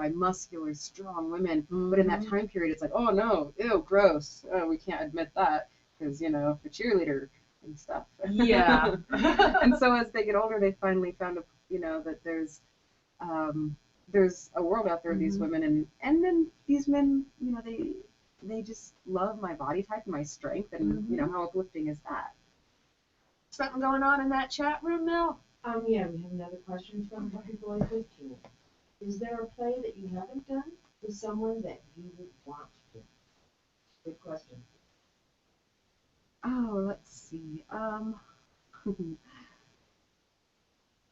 B: muscular, strong women. But in that time period, it's like, oh no, ew, gross. Oh, we can't admit that because, you know, the cheerleader and stuff.
A: Yeah.
B: And so as they get older, they finally found, you know, that there's a world out there of these women, and then these men, you know, they just love my body type and my strength, and you know, how uplifting is that?
A: Something going on in that chat room now?
C: Yeah, we have another question from Puppy Boy 15. Is there a play that you haven't done with someone that you would want to do? Good question.
B: Oh, let's see.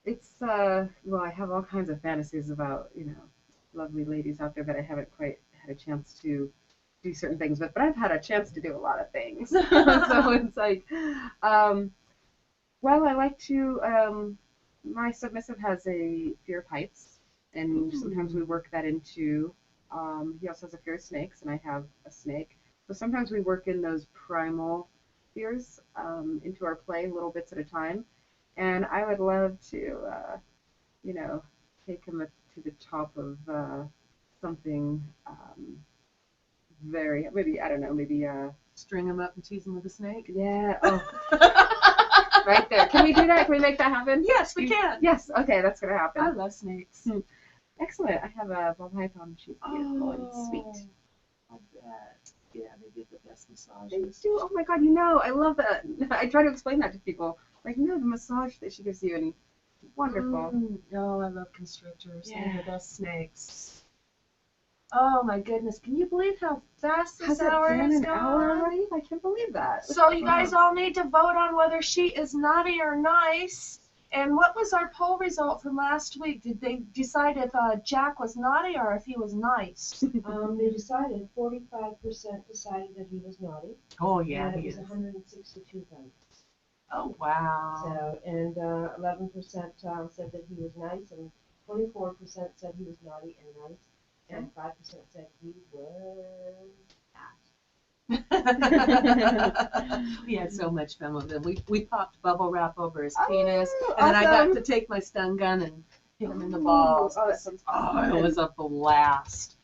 B: It's well, I have all kinds of fantasies about, you know, lovely ladies out there that I haven't quite had a chance to do certain things with, but I've had a chance to do a lot of things. So it's like, well, I like to, my submissive has a fear of heights, and sometimes we work that into, he also has a fear of snakes, and I have a snake. So sometimes we work in those primal fears into our play, little bits at a time. And I would love to, you know, take him to the top of something very, maybe, I don't know, maybe
A: String him up and tease him with a snake?
B: Yeah. Oh. Right there. Can we do that? Can we make that happen?
A: Yes, we can.
B: Yes. Okay, that's going to happen.
A: I love snakes.
B: Excellent. I have a ball python. She's beautiful and sweet.
A: I bet. Yeah, they give the best massages.
B: They do. Oh my God, you know, I love that. I try to explain that to people. Like, no, the massage that she gives you, and wonderful.
A: Oh, I love constrictors.
B: Yeah.
A: They're the best snakes. Oh my goodness, can you believe how fast this hour
B: Has it been
A: is
B: an
A: gone?
B: hour already? I can't believe that.
A: So you guys all need to vote on whether she is naughty or nice. And what was our poll result from last week? Did they decide if Jack was naughty or if he was nice?
C: They decided, 45% decided that he was naughty.
A: Oh yeah,
C: and
A: he
C: it was
A: is.
C: 162 votes.
A: Oh wow.
C: So, and 11% said that he was nice, and 24% said he was naughty and nice, and 5% said he was
A: We had so much fun with him. We popped bubble wrap over his penis, and then I
B: awesome.
A: got to take my stun gun and hit him in the balls.
B: Oh, that sounds fun.
A: It was a blast.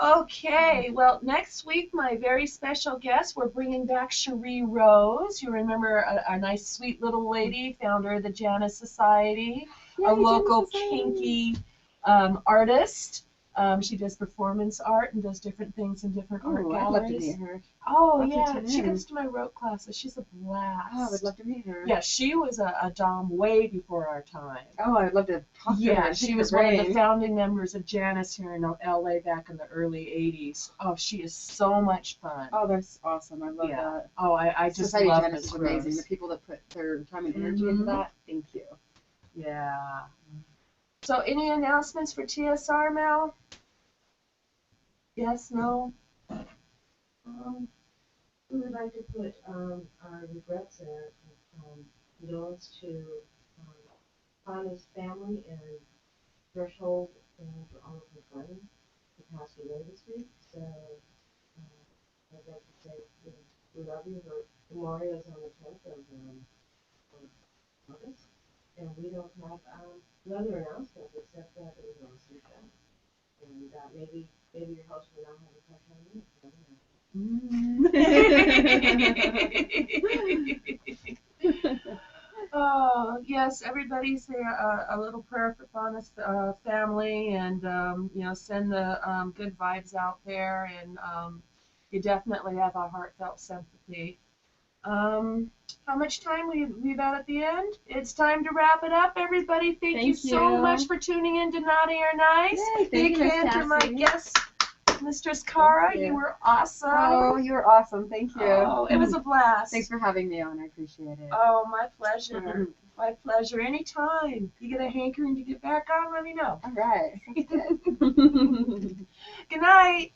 A: Okay, well, next week, my very special guest, we're bringing back Cherie Rose. You remember a nice, sweet little lady, founder of the Janus Society,
B: Yay,
A: a local
B: Janus Society.
A: kinky artist. She does performance art and does different things in different art
B: Ooh, I'd
A: galleries.
B: love to meet her.
A: Oh,
B: I'll
A: yeah.
B: tune
A: She
B: in.
A: comes to my rote classes. She's a blast.
B: Oh, I would love to meet her.
A: Yeah, she was a dom way before our time.
B: Oh, I'd love to talk to her.
A: Yeah,
B: and
A: she
B: pick
A: was
B: her
A: one of the
B: brain.
A: founding members of Janus here in LA back in the early 80s. Oh, she is so much fun.
B: Oh, that's awesome. I love
A: Yeah.
B: that.
A: Oh, I just
B: Society
A: love
B: Janus
A: this
B: is amazing.
A: rose.
B: The people that put their time and energy into that, thank you.
A: Yeah. So, any announcements for TSR, Mel? Yes, no?
C: We would like to put our regrets and condolence to Anna's family and Threshold and for all of her friends who passed away this week. So I'd like to say we love you. Her memorial is on the 10th of August, and we don't have another announcement except that it was on Susan. And maybe your host will now have a crush on me.
A: Oh, yes, everybody say a little prayer for Fauna's family and, send the good vibes out there. And you definitely have a heartfelt sympathy. How much time we've got at the end? It's time to wrap it up, everybody. Thank you so much for tuning in to Naughty or Nice.
B: Yay,
A: Big hand to my guest, Mistress Kara. You were awesome.
B: Oh, you were awesome. Thank you.
A: Oh, it was a blast.
B: Thanks for having me on. I appreciate it.
A: Oh, my pleasure. My pleasure. Anytime. You get a hankering to get back on, let me know.
B: All right. Sounds good.
A: Good night.